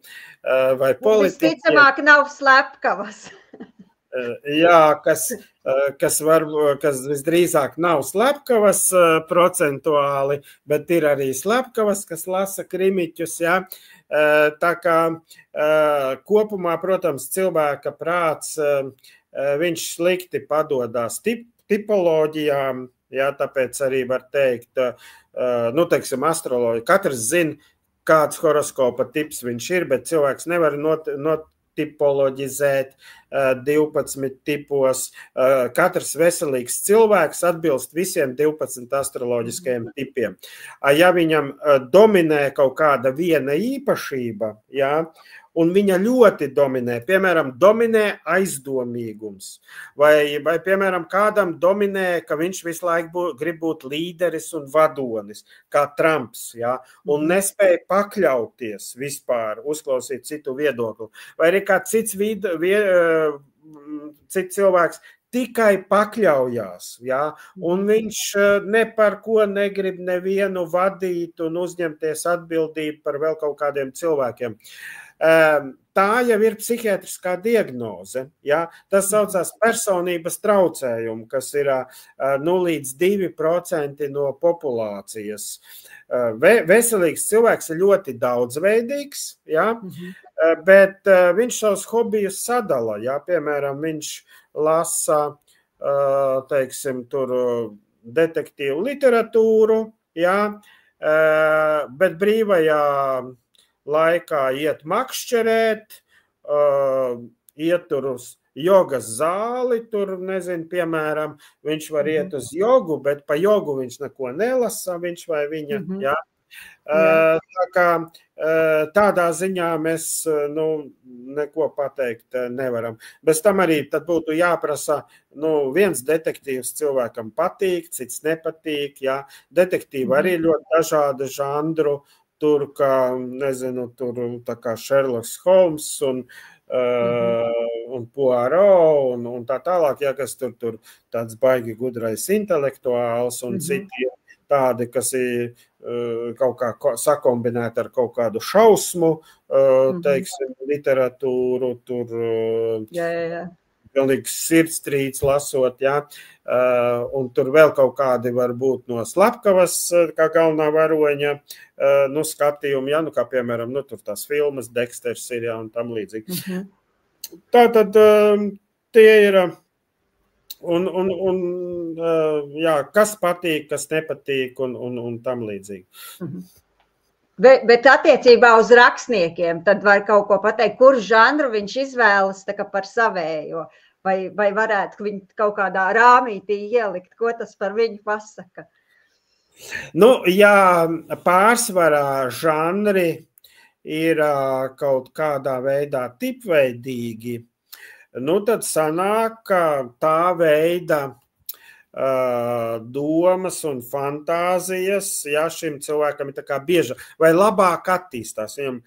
vai politiķiem. Visticamāk nav slepkavas. Jā, kas visdrīzāk nav slepkavas procentuāli, bet ir arī slepkavas, kas lasa krimiķus, jā. Tā kā kopumā, protams, cilvēka prāts, viņš slikti padodās tipoloģijām, jā, tāpēc arī var teikt, nu, teiksim, astroloģija. Katrs zina, kāds horoskopa tips viņš ir, bet cilvēks nevar tipoloģizēt 12 tipos. Katrs veselīgs cilvēks atbilst visiem 12 astroloģiskajiem tipiem. Ja viņam dominē kaut kāda viena īpašība, jā, un viņa ļoti dominē, piemēram, dominē aizdomīgums, vai piemēram, kādam dominē, ka viņš visu laiku grib būt līderis un vadonis, kā Trumps, jā, un nespēja pakļauties vispār, uzklausīt citu viedokli, vai arī kā cits cilvēks tikai pakļaujās, jā, un viņš ne par ko negrib nevienu vadīt un uzņemties atbildību par vēl kaut kādiem cilvēkiem. Tā jau ir psihiatriskā diagnoze, jā. Tas saucās personības traucējumu, kas ir 0–2% no populācijas. Veselīgs cilvēks ir ļoti daudzveidīgs, jā, bet viņš savus hobijus sadala, jā, piemēram, viņš lasa, teiksim, tur detektīvu literatūru, jā, bet brīvajā laikā iet makšķerēt, iet tur uz jogas zāli, tur, nezinu, piemēram, viņš var iet uz jogu, bet pa jogu viņš neko nelasa, viņš vai viņa, jā. Tā kā tādā ziņā mēs, nu, neko pateikt nevaram. Bez tam arī tad būtu jāprasa, nu, viens detektīvs cilvēkam patīk, cits nepatīk, jā. Detektīvi arī ļoti dažādu žanru, tur, kā, nezinu, tur tā kā Sherlocks Holmes un Poirot un tā tālāk, ja, kas tur tāds baigi gudrais intelektuāls un citi tādi, kas ir kaut kā sakombinēti ar kaut kādu šausmu, teiksim, literatūru, tur pilnīgs sirdstrīts lasot, jā, un tur vēl kaut kādi var būt no slepkavas, kā galvenā varoņa, nu, skatījumi, jā, nu, kā piemēram, nu, tur tās filmas, Dexters ir, jā, un tam līdzīgi. Tātad tie ir, jā, kas patīk, kas nepatīk, un tam līdzīgi. Bet attiecībā uz rakstniekiem, tad var kaut ko pateikt, kur žanru viņš izvēlas tā kā par savējo, vai varētu viņu kaut kādā rāmītī ielikt, ko tas par viņu pasaka? Nu, ja pārsvarā žanri ir kaut kādā veidā tipveidīgi, nu, tad sanāk, ka tā veida domas un fantāzijas, ja šim cilvēkam ir tā kā bieža vai labāk attīstās, viņam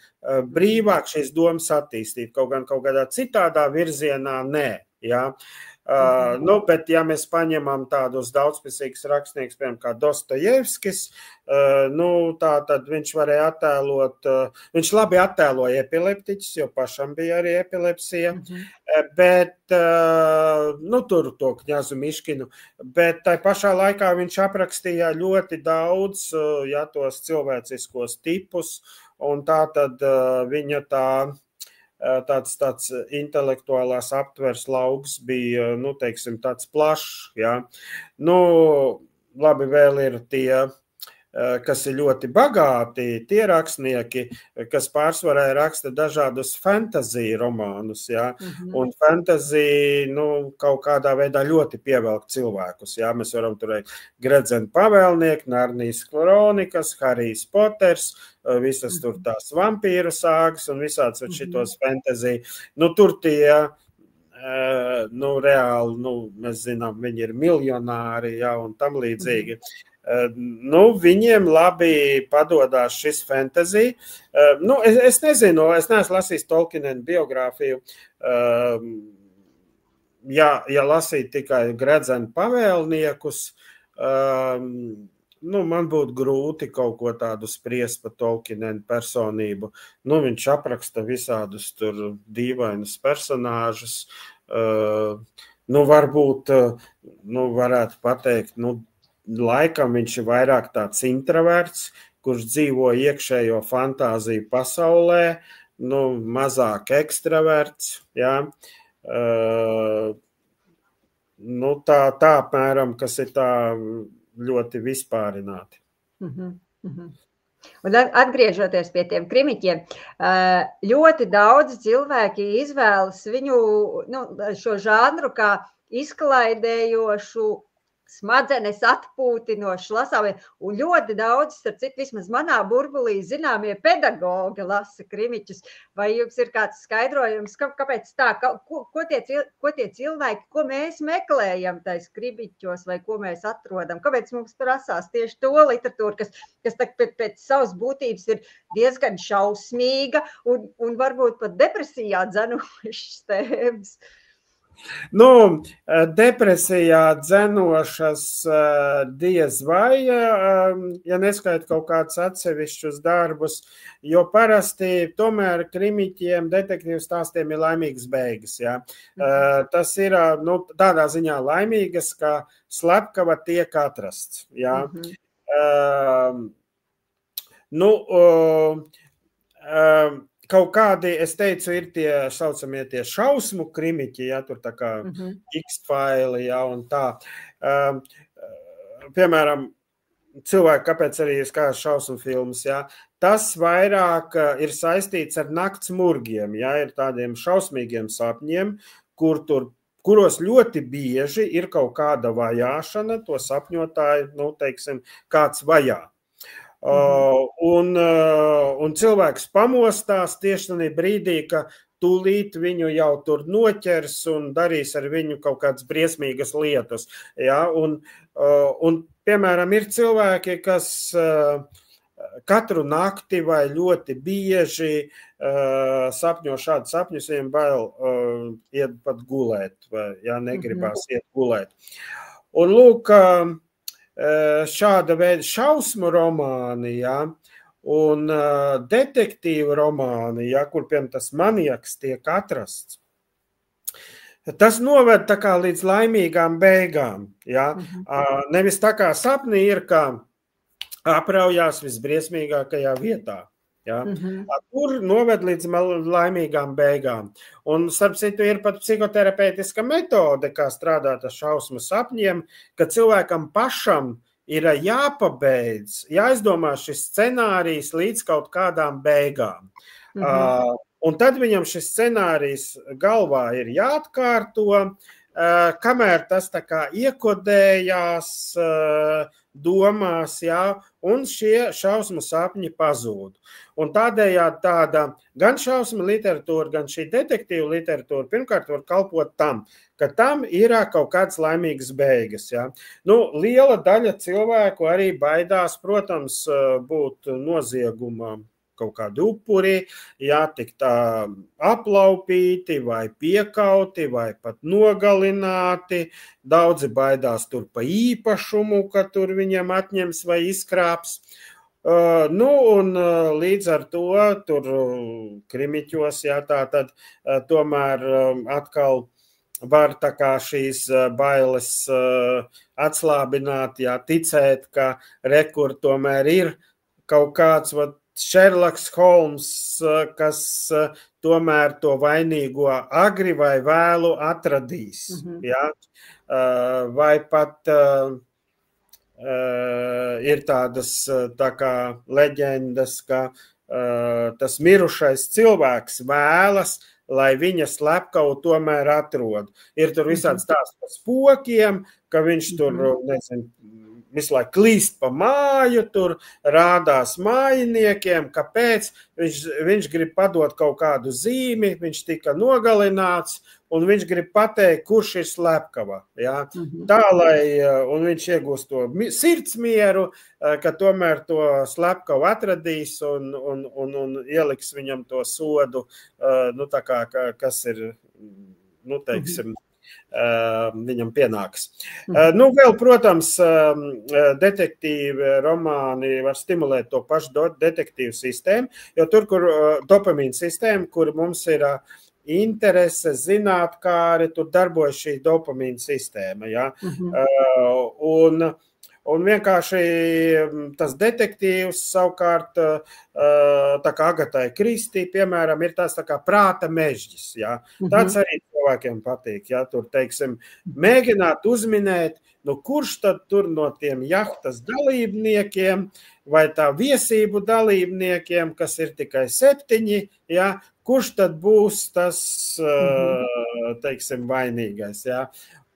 brīvāk šīs domas attīstīt, kaut kādā citādā virzienā nē, ja. Nu, bet ja mēs paņemam tādus daudzpusīgus rakstniekus, piemēram, kā Dostojevskis, nu, tā tad viņš varēja attēlot, viņš labi attēloja epileptiķus, jo pašam bija arī epilepsija, bet, nu, tur to Kņazu Miškinu, bet tai pašā laikā viņš aprakstīja ļoti daudz, ja, tos cilvēciskos tipus, un tā tad viņa tāds intelektuālās aptvers lauks bija, nu, teiksim, tāds plašs, jā. Nu, labi, vēl ir tie, kas ir ļoti bagāti, tie rakstnieki, kas pārsvarā raksta dažādus fantasy romānus, jā. Un fantasy, nu, kaut kādā veidā ļoti pievelk cilvēkus, jā. Mēs varam turēt Gredzena pavēlnieku, Narnijas kronikas, Harijs Poters, visas tur tās vampīru sāgas un visāds šitos fantasy. Nu, tur tie, nu, reāli, nu, mēs zinām, viņi ir miljonāri, jā, un tam līdzīgi. Viņiem labi padodās šis fantasy. Es nezinu, es neesmu lasījis Tolkiena biogrāfiju. Ja lasīt tikai gredzenu pavēlniekus, man būtu grūti kaut ko tādu spriest par Tolkiena personību. Viņš apraksta visādus tur dīvainus personāžus. Varbūt, varētu pateikt, laikam viņš ir vairāk tāds introverts, kurš dzīvo iekšējo fantāziju pasaulē, mazāk ekstraverts, jā. Tā apmēram, kas ir tā ļoti vispārināti. Un atgriežoties pie tiem krimiķiem, ļoti daudz cilvēki izvēlas viņu, šo žanru kā izklaidējošu, smadzenes atpūtinošu lasāmiem, un ļoti daudz, starp citu, vismaz manā burbulī zināmie pedagogi lasa krimiķus. Vai jums ir kāds skaidrojums, kāpēc tā, ko tie cilvēki, ko mēs meklējam tais krimiķos, vai ko mēs atrodam, kāpēc mums prasās tieši to literatūru, kas pēc savas būtības ir diezgan šausmīga un varbūt pat depresijā dzenošas tēmas? Depresijā dzenošas diez vai, ja neskait kaut kādus atsevišķus darbus, jo parasti tomēr krimiķiem, detektīvu stāstiem ir laimīgas beigas. Ja? Tas ir tādā ziņā laimīgas, ka slepkava tiek atrasts. Ja? Kaut kādi, es teicu, ir tie saucamie tie šausmu krimiķi, ja, tur tā kā X-File, ja, un tā. Piemēram, cilvēki, kāpēc arī ir kādas šausmu filmas, ja, tas vairāk ir saistīts ar nakts murgiem, ja, ir tādiem šausmīgiem sapņiem, kuros ļoti bieži ir kaut kāda vajāšana, to sapņotāju, teiksim, kāds vajā. Un cilvēks pamostās tieši tādā brīdī, ka tūlīt viņu jau tur noķers un darīs ar viņu kaut kādas briesmīgas lietas. Ja? Un, piemēram, ir cilvēki, kas katru nakti vai ļoti bieži sapņo šādu sapņus, viņiem bail iet pat gulēt, vai ja negribās iet gulēt. Un lūk, šāda veida šausmu romāni, ja, un detektīvu romāni, ja, kur piemēram tas maniaks tiek atrasts. Tas noved tā kā līdz laimīgām beigām. Ja. Nevis tā kā sapnī ir, kā apraujās visbriesmīgākajā vietā. Ja? Kur noved līdz laimīgām beigām. Un, starp citu, ir pat psihoterapeitiska metode, kā strādāt ar šausmu sapņiem, ka cilvēkam pašam ir jāpabeidz, jāizdomā šis scenārijs līdz kaut kādām beigām. Un tad viņam šis scenārijs galvā ir jāatkārto, kamēr tas tā kā iekodējās domās, jā, un šie šausmu sapņi pazūd. Un tādējādi tāda gan šausmu literatūra, gan šī detektīva literatūra pirmkārt var kalpot tam, ka tam ir kaut kāds laimīgas beigas. Jā. Liela daļa cilvēku arī baidās, protams, būt noziegumā kaut kādi upuri, tik tā aplaupīti vai piekauti vai pat nogalināti. Daudzi baidās tur pa īpašumu, ka tur viņam atņems vai izkrāps. Un līdz ar to tur krimiķos, tad tomēr atkal var tā kā šīs bailes atslābināt, ticēt, ka rekur tomēr ir kaut kāds Šerloks Holms, kas tomēr to vainīgo agri vai vēlu atradīs. Ja? Vai pat ir tādas tā kā leģendas, ka tas mirušais cilvēks vēlas, lai viņa slepkavu tomēr atrod. Ir tur visāds stāsts par spokiem, ka viņš tur, nezinu, visu laiku klīst pa māju, tur rādās mājiniekiem, kāpēc viņš grib padot kaut kādu zīmi, viņš tika nogalināts, un viņš grib pateikt, kurš ir slepkava. Ja? Tā, un viņš iegūst to sirdsmieru, ka tomēr to slepkavu atradīs un ieliks viņam to sodu, tā kā, kas ir, teiksim, viņam pienāks. Vēl, protams, detektīvi romāni var stimulēt to pašu detektīvu sistēmu, jo tur, kur dopamīna sistēma, kur mums ir interese, zinātkāri, tur darbojas šī dopamīna sistēma. Ja? Un vienkārši tas detektīvs savukārt, tā kā Agatai Kristī, piemēram, ir tās tā kā prāta mežģis. Ja? Tāds arī cilvēkiem patīk. Ja? Tur, teiksim, mēģināt uzminēt, kurš tad tur no tiem jahtas dalībniekiem vai tā viesību dalībniekiem, kas ir tikai 7, ja? Kurš tad būs tas, teiksim, vainīgais. Ja?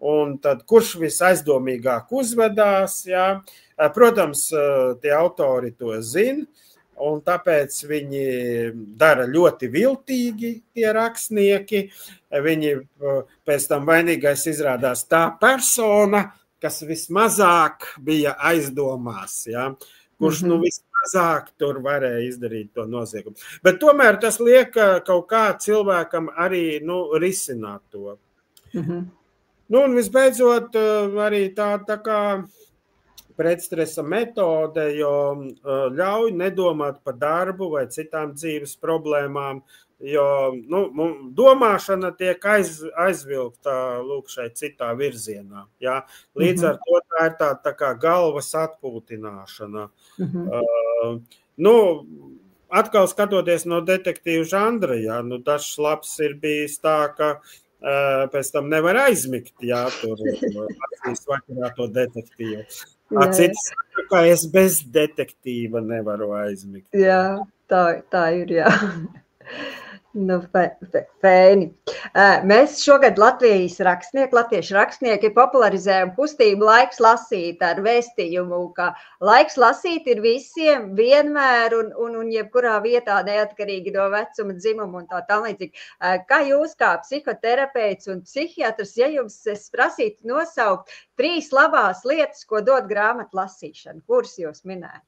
Un tad, kurš visaizdomīgāk uzvedās, jā. Protams, tie autori to zina, un tāpēc viņi dara ļoti viltīgi tie rakstnieki. Viņi pēc tam vainīgais izrādās tā persona, kas vismazāk bija aizdomās, jā. Kurš vismazāk tur varēja izdarīt to noziegumu. Bet tomēr tas liek kaut kā cilvēkam arī risināt to. Un visbeidzot, arī tā kā pretstresa metode, jo ļauj nedomāt par darbu vai citām dzīves problēmām, jo domāšana tiek aizvilkta šai citā virzienā. Ja? Līdz ar to tā ir tā kā galvas atpūtināšana. Atkal skatoties no detektīvu žanra, ja? Dažs labs ir bijis tā, ka pēc tam nevar aizmigt, jā, tur acīs vakarā to detektīvu. Cits saka, ka es bez detektīva nevaru aizmigt. Jā, tā ir, jā. Fēni. Mēs šogad latviešu rakstnieki popularizējam kustību laiks lasīt ar vēstījumu, ka laiks lasīt ir visiem vienmēr un jebkurā vietā neatkarīgi no vecuma, dzimuma un tā līdzīgi. Kā jūs kā psihoterapeits un psihiatrs, ja jums es prasītu nosaukt 3 labās lietas, ko dod grāmatu lasīšana, kuras jūs minētu?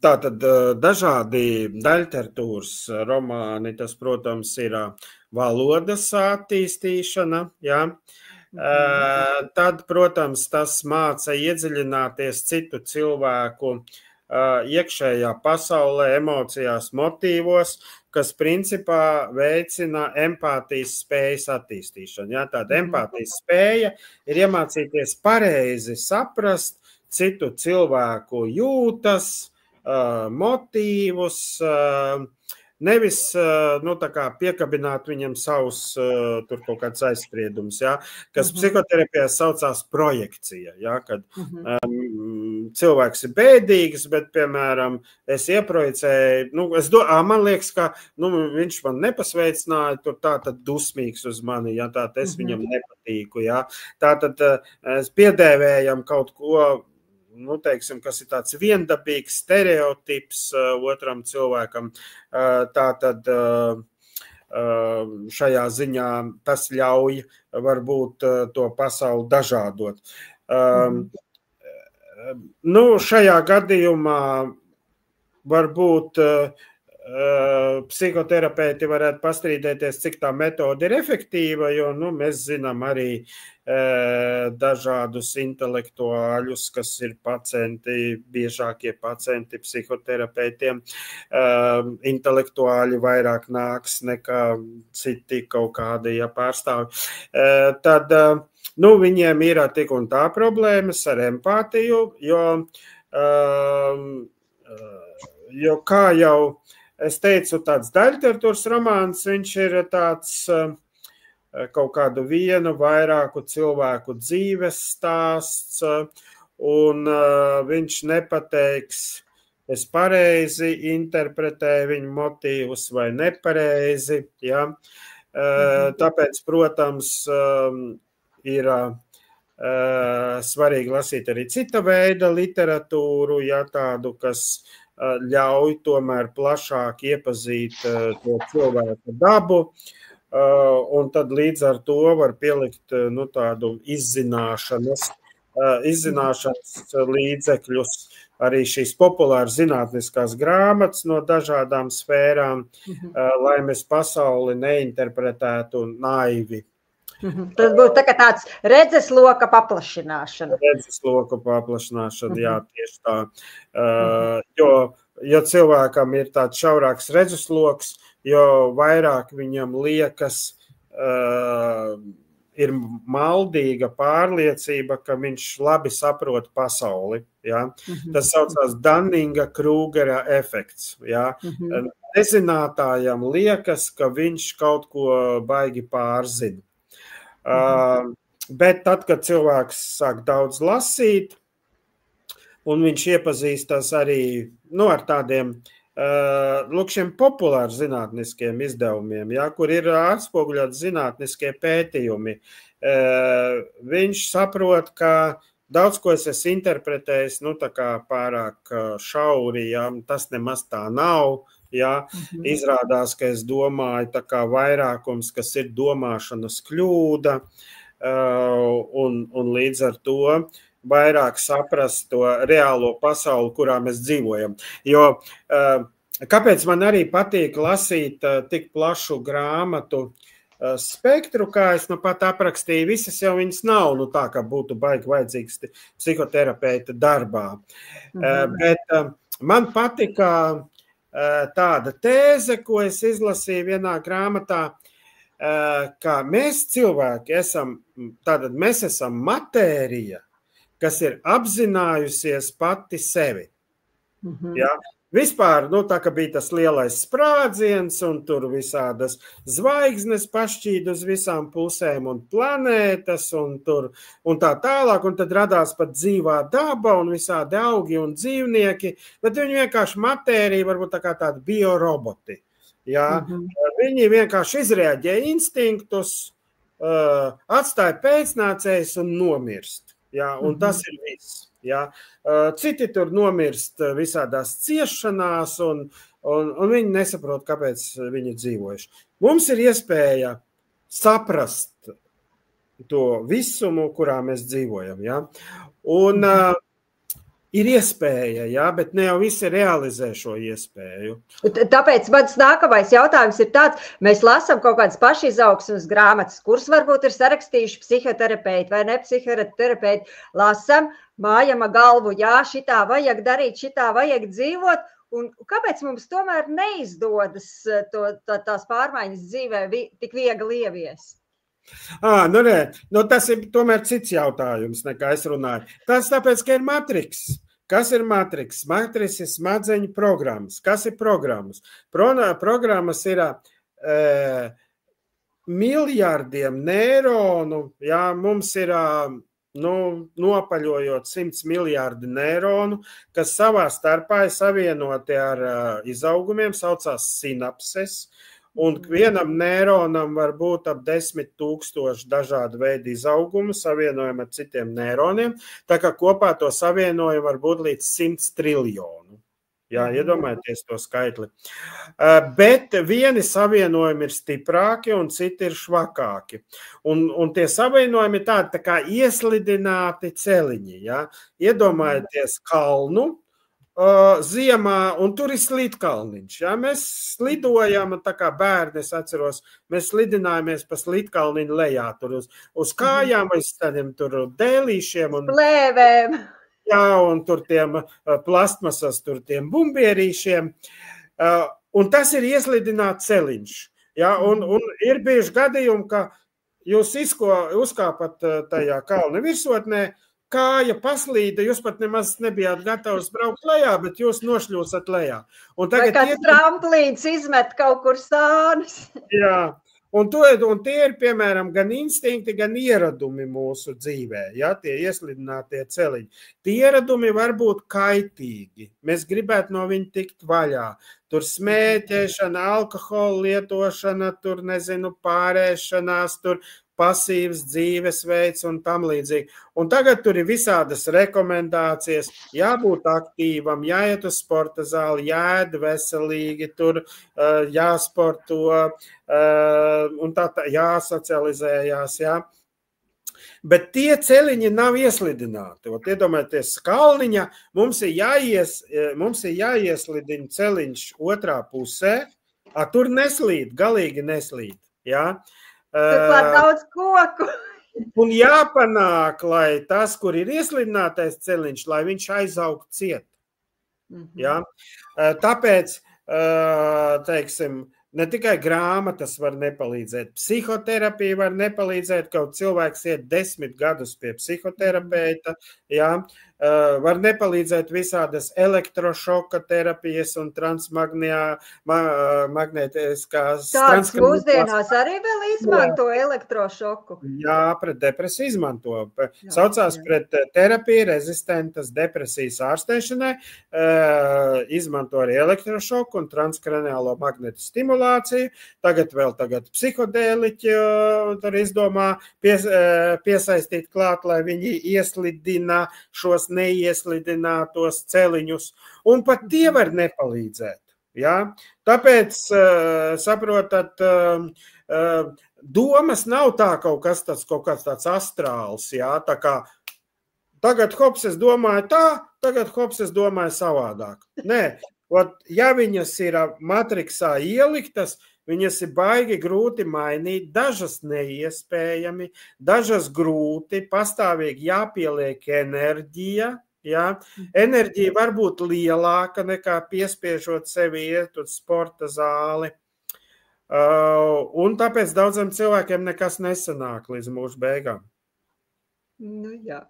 Tātad dažādi daļliteratūras romāni, tas, protams, ir valodas attīstīšana, jā. Tad, protams, tas māca iedziļināties citu cilvēku iekšējā pasaulē, emocijās, motīvos, kas principā veicina empātijas spējas attīstīšanu. Jā, tāda empātijas spēja ir iemācīties pareizi saprast citu cilvēku jūtas, motīvus, nevis tā kā piekabināt viņam savus tur kaut kāds aizspriedumus, ja, kas psihoterapijā saucās projekcija, ja, kad cilvēks ir bēdīgs, bet, piemēram, es ieprojicēju, man liekas, ka viņš man nepasveicināja, tur tātad dusmīgs uz mani, ja, tātad es viņam nepatīku, ja, tātad es piedēvējam kaut ko, teiksim, kas ir tāds viendabīgs stereotips otram cilvēkam, tātad šajā ziņā tas ļauj varbūt to pasauli dažādot. Šajā gadījumā varbūt psihoterapeiti varētu pastrīdēties, cik tā metode ir efektīva, jo mēs zinām arī dažādus intelektuāļus, kas ir pacienti, biežākie pacienti psihoterapeitiem. Intelektuāļi vairāk nāks nekā citi kaut kādi pārstāvi. Tad viņiem ir tik un tā problēmas ar empātiju, jo kā jau es teicu, tāds daļliteratūras romāns, viņš ir tāds kaut kādu vienu vairāku cilvēku dzīves stāsts, un viņš nepateiks, es pareizi interpretēju viņu motīvus vai nepareizi. Ja? Tāpēc, protams, ir svarīgi lasīt arī cita veida literatūru, ja tādu, kas ļauj tomēr plašāk iepazīt to cilvēku dabu, un tad līdz ar to var pielikt tādu izzināšanas līdzekļus, arī šīs populāras zinātniskās grāmatas no dažādām sfērām, lai mēs pasauli neinterpretētu naivi. Tas būtu tā kā tāds redzesloka paplašināšana. Jā, tieši tā. Jo cilvēkam ir tāds šaurāks redzesloks, jo vairāk viņam liekas, ir maldīga pārliecība, ka viņš labi saprot pasauli. Ja? Tas saucās Dunninga-Krugera efekts. Ja? Nezinātājam liekas, ka viņš kaut ko baigi pārzina. Bet tad, kad cilvēks sāk daudz lasīt, un viņš iepazīstas arī ar tādiem šiem populāri zinātniskiem izdevumiem, ja, kur ir atspoguļot zinātniskie pētījumi, viņš saprot, ka daudz ko es esmu interpretējis tā kā pārāk šauri, ja, tas nemaz tā nav. Ja, izrādās, ka es domāju tā kā vairākums, kas ir domāšanas kļūda, un līdz ar to vairāk saprast to reālo pasauli, kurā mēs dzīvojam. Jo kāpēc man arī patīk lasīt tik plašu grāmatu spektru, kā es pat aprakstīju, visas jau viņas nav, tā kā būtu baigi vajadzīgs psihoterapeita darbā. Bet man patika tāda tēze, ko es izlasīju vienā grāmatā, ka mēs cilvēki mēs esam matērija, kas ir apzinājusies pati sevi. Ja? Vispār, tā kā bija tas lielais sprādziens, un tur visādas zvaigznes pašķīd uz visām pusēm, un planētas, un tā tālāk, un tad radās pat dzīvā daba, un visādi augi un dzīvnieki, bet viņi vienkārši matērija, varbūt tā kā tādi bioroboti. Ja? Viņi vienkārši izreaģē instinktus, atstāja pēcnācējus un nomirst. Ja? Un tas ir viss. Ja? Citi tur nomirst visādās ciešanās, un viņi nesaprot, kāpēc viņi dzīvojuši. Mums ir iespēja saprast to visumu, kurā mēs dzīvojam. Ja? Un ir iespēja, ja? Bet ne jau visi realizē šo iespēju. Tāpēc mans nākamais jautājums ir tāds, mēs lasām kaut kādas pašizaugsmes grāmatas, kuras varbūt ir sarakstījuši psihoterapeiti vai ne psihoterapeiti, lasām, mājam galvu, jā, šitā vajag darīt, šitā vajag dzīvot, un kāpēc mums tomēr neizdodas tās pārmaiņas dzīvē tik viegli ieviest? Tas ir tomēr cits jautājums, nekā es runāju. Tas tāpēc, ka ir matriks. Kas ir matriks? Matriks ir smadzeņu programmas. Kas ir programmas? Programmas ir miljardiem neironu, jā, mums ir nopaļojot 100 miljārdi neironu, kas savā starpā ir savienoti ar izaugumiem, saucās sinapses, un vienam neironam var būt ap 10 000 dažādu veidu izaugumu, savienojumi ar citiem neironiem, tā kā kopā to savienojumu var būt līdz 100 triljonu. Jā, iedomājieties to skaitli. Bet vieni savienojumi ir stiprāki un citi ir švakāki. Un tie savienojumi ir tādi tā kā ieslidināti celiņi. Ja? Iedomājieties kalnu ziemā, un tur ir slidkalniņš. Ja? Mēs slidojam, tā kā bērni, es atceros, mēs slidinājāmies pa slidkalniņu lejā, tur uz kājām, aiz tādiem tur dēlīšiem. Un plēvēm. Jā, un tur tiem plastmasas, tur tiem bumbierīšiem. Un tas ir ieslidināts celiņš. Ja? Un ir bijuši gadījumi, ka jūs uzkāpat tajā kalna virsotnē, kāja paslīda, jūs pat nemaz nebijāt gatavs braukt lejā, bet jūs nošļūsat lejā. Vai kāds tramplīns izmet kaut kur stānus? Jā. Un tie ir, piemēram, gan instinkti, gan ieradumi mūsu dzīvē, ja, tie ieslidinātie celiņi. Tie ieradumi var būt kaitīgi. Mēs gribētu no viņu tikt vaļā. Tur smēķēšana, alkohola lietošana, tur, nezinu, pārēšanās, tur pasīvs dzīvesveids un tam līdzīgi. Un tagad tur ir visādas rekomendācijas, jābūt aktīvam, jāiet uz sporta zāli, jāēd veselīgi, tur jāsporto un tā jāsocializējās, jā. Bet tie ceļiņi nav ieslidināti. Iedomājieties, Kalniņa mums ir jāieslidina ceļiņš otrā pusē, tur neslīd, galīgi neslīd. Ja? Turklāt daudz koku. Un jāpanāk, lai tas, kur ir ieslidinātais ceļiņš, lai viņš aizaug ciet. Ja? Tāpēc, teiksim, ne tikai grāmatas var nepalīdzēt, psihoterapija var nepalīdzēt, kaut cilvēks iet 10 gadus pie psihoterapeita, jā, var nepalīdzēt visādas elektrošoka terapijas un transmagnētiskās. Tāds mūsdienās arī vēl izmanto elektrošoku? Jā, pret depresiju izmanto. Saucās pret terapiju rezistentas depresijas ārstēšanai, izmanto arī elektrošoku un transkraniālo magnetu stimulāciju. Tagad psihodēliķi tur izdomā piesaistīt klāt, lai viņi ieslidina šos neieslidinātos celiņus, un pat tie var nepalīdzēt. Ja? Tāpēc, saprotat, domas nav tā kaut kāds tāds astrāls, ja? Tā kā tagad hops es domāju tā, tagad hops es domāju savādāk. Nē, ja viņas ir matriksā ieliktas, viņas ir baigi grūti mainīt, dažas neiespējami, dažas grūti, pastāvīgi jāpieliek enerģija. Ja? Enerģija var būt lielāka nekā piespiežot sevi iet uz sporta zāli. Un tāpēc daudziem cilvēkiem nekas nesanāk līdz mūsu beigām. Nu jā.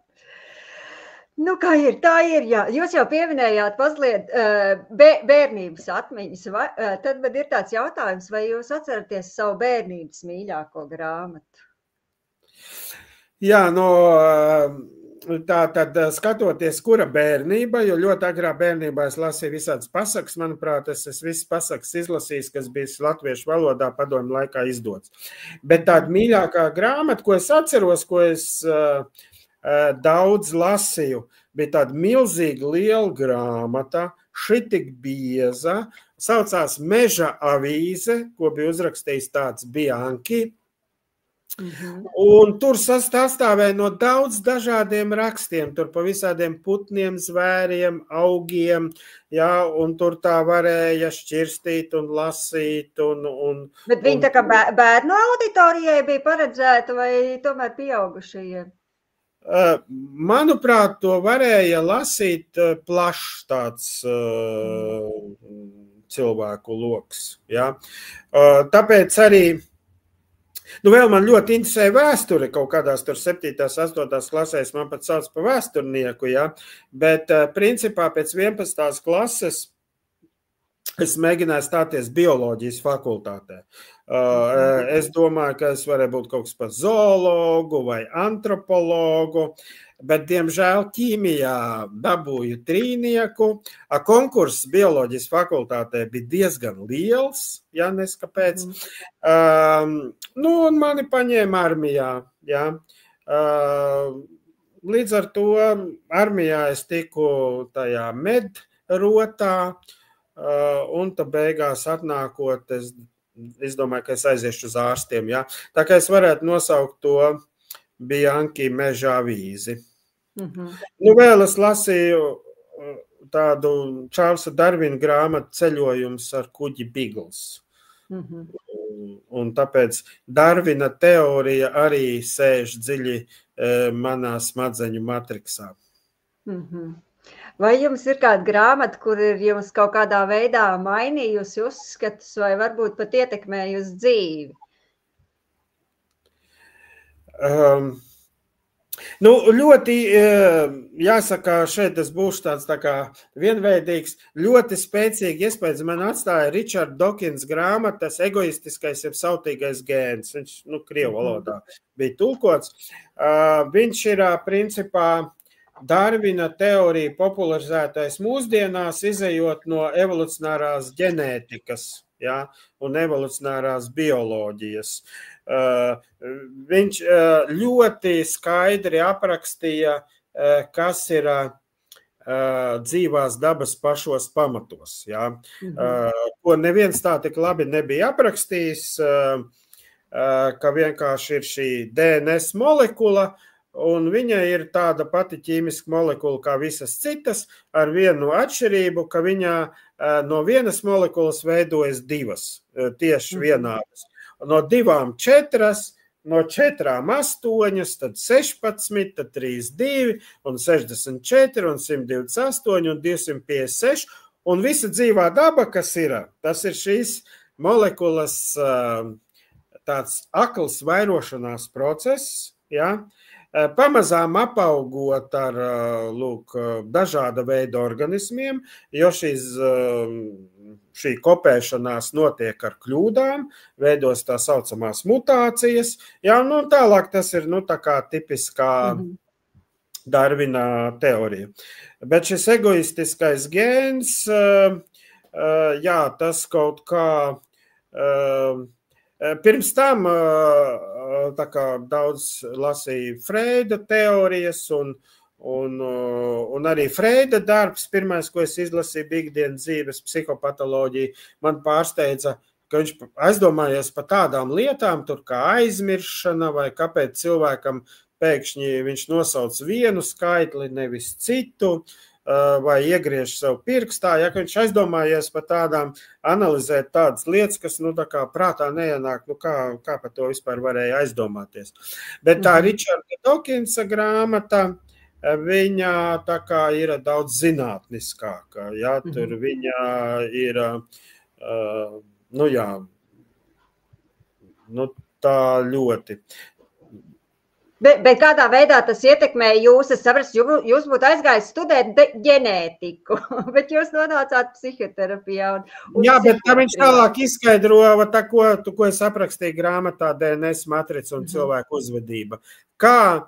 Nu, kā ir, tā ir, jā. Jūs jau pieminējāt mazliet bērnības atmiņas. Tad ir tāds jautājums, vai jūs atceraties savu bērnības mīļāko grāmatu? Jā, tā tad skatoties, kura bērnība, jo ļoti agrā bērnībā es lasīju visādas pasakas, manuprāt, es visas pasakas izlasījis, kas bija latviešu valodā padomju laikā izdots. Bet tāda mīļākā grāmata, ko es atceros, ko es daudz lasīju, bija tāda milzīga liela grāmata, šitik bieza, saucās Meža avīze, ko bija uzrakstījis tāds Bianchi. Un tur sastāvēja no daudz dažādiem rakstiem, tur pa visādiem putniem, zvēriem, augiem, jā, un tur tā varēja šķirstīt un lasīt. Bet viņi tā kā bērnu auditorijai bija paredzēta vai tomēr pieaugušajiem? Manuprāt, to varēja lasīt plašs tāds cilvēku loks. Ja? Tāpēc arī, vēl man ļoti interesē vēsture, kaut kādās tur 7. 8. klasēs man pat sauc par vēsturnieku, ja? Bet principā pēc 11. klases es mēģināju stāties bioloģijas fakultātē. Es domāju, ka es varēju būt kaut kas par zoologu vai antropologu, bet, diemžēl, ķīmijā dabūju 3. Konkurss bioloģijas fakultātē bija diezgan liels, ja neskapēc. Un mani paņēma armijā, ja. Līdz ar to armijā es tiku tajā medrotā, un tā beigās atnākot, es domāju, ka es aiziešu uz ārstiem. Ja? Tā kā es varētu nosaukt to Bianchi Meža avīzi. Vēl es lasīju tādu Čārlsa Darvina grāmatu Ceļojums ar kuģi Bigls. Un tāpēc Darvina teorija arī sēž dziļi manā smadzeņu matriksā. Vai jums ir kāda grāmata, kur ir jums kaut kādā veidā mainījusi uzskatus vai varbūt pat ietekmējusi dzīvi? Ļoti, jāsaka, šeit es būšu tāds tā kā vienveidīgs, ļoti spēcīgi iespējas man atstāja Richard Dawkins grāmatas Egoistiskais jeb sautīgais gēns. Viņš, krievu valodā bija tulkots. Viņš ir, principā, Darvina teorija popularizētais mūsdienās, izejot no evolucionārās ģenētikas, ja, un evolucionārās bioloģijas. viņš ļoti skaidri aprakstīja, kas ir dzīvās dabas pašos pamatos. Ja? Ko neviens tā tik labi nebija aprakstījis, ka vienkārši ir šī DNS molekula, un viņa ir tāda pati ķīmiska molekula kā visas citas, ar vienu atšķirību, ka viņa no vienas molekulas veidojas divas, tieši vienādas. No 2 – 4, no 4 – 8, tad 16, tad 32, un 64, un 128, un 256, un visa dzīvā daba, kas ir, tas ir šīs molekulas tāds akls vairošanās process, ja? Pamazām apaugot ar dažāda veida organismiem, jo šī kopēšanās notiek ar kļūdām, veidos tā saucamās mutācijas, ja, un tālāk tas ir tā kā tipiskā Darvina teorija. Bet šis egoistiskais gēns, jā, tas kaut kā pirms tam tā kā daudz lasīja Freida teorijas un arī Freida darbs, pirmais, ko es izlasīju, bija ikdienas dzīves psihopatoloģija, man pārsteidza, ka viņš aizdomājies par tādām lietām, tur kā aizmiršana vai kāpēc cilvēkam pēkšņi viņš nosauc vienu skaitli, nevis citu, vai iegriež sev pirkstā, ja viņš aizdomājies par tādām, analizēt tādas lietas, kas, tā kā prātā neienāk, kā par to vispār varēja aizdomāties. Bet tā Richarda Dawkinsa grāmata, viņa tā kā ir daudz zinātniskāka, ja, tur viņa ir, tā ļoti. Bet kādā veidā tas ietekmē jūs? Es saprastu, jūs būtu aizgājis studēt ģenētiku, bet jūs nonācāt psihoterapijā. Jā, bet tā viņš tālāk izskaidro, ko es aprakstīju grāmatā DNS matrica un cilvēku uzvedība. Kā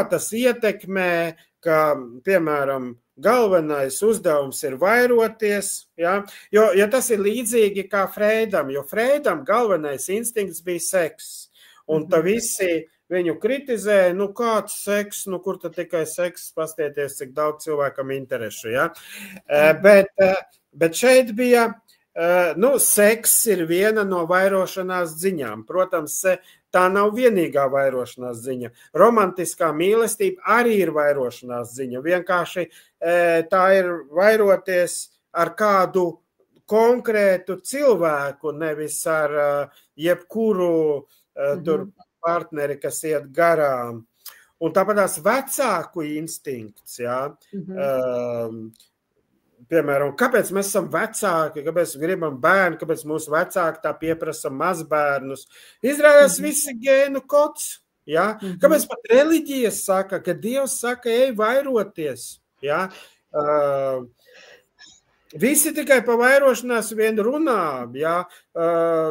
tas ietekmē, ka, piemēram, galvenais uzdevums ir vairoties, ja? Jo tas ir līdzīgi kā Freidam, jo Freidam galvenais instinkts bija seks. Un tā visi viņu kritizē, kāds seks, kur tad tikai seks, pastieties, cik daudz cilvēkam interešu, ja? Bet šeit bija, seks ir viena no vairošanās ziņām. Protams, tā nav vienīgā vairošanās ziņa. Romantiskā mīlestība arī ir vairošanās ziņa. Vienkārši tā ir vairoties ar kādu konkrētu cilvēku, nevis ar jebkuru tur partneri, kas iet garām. Un tāpat tās vecāku instinkts, jā. Piemēram, kāpēc mēs esam vecāki, kāpēc gribam bērnu, kāpēc mūsu vecāki tā pieprasa mazbērnus. Izrādās visi gēnu kods, jā. Kāpēc pat reliģijas saka, ka Dievs saka, ej vairoties, jā. Visi tikai pa vairošanās vien runā, ja,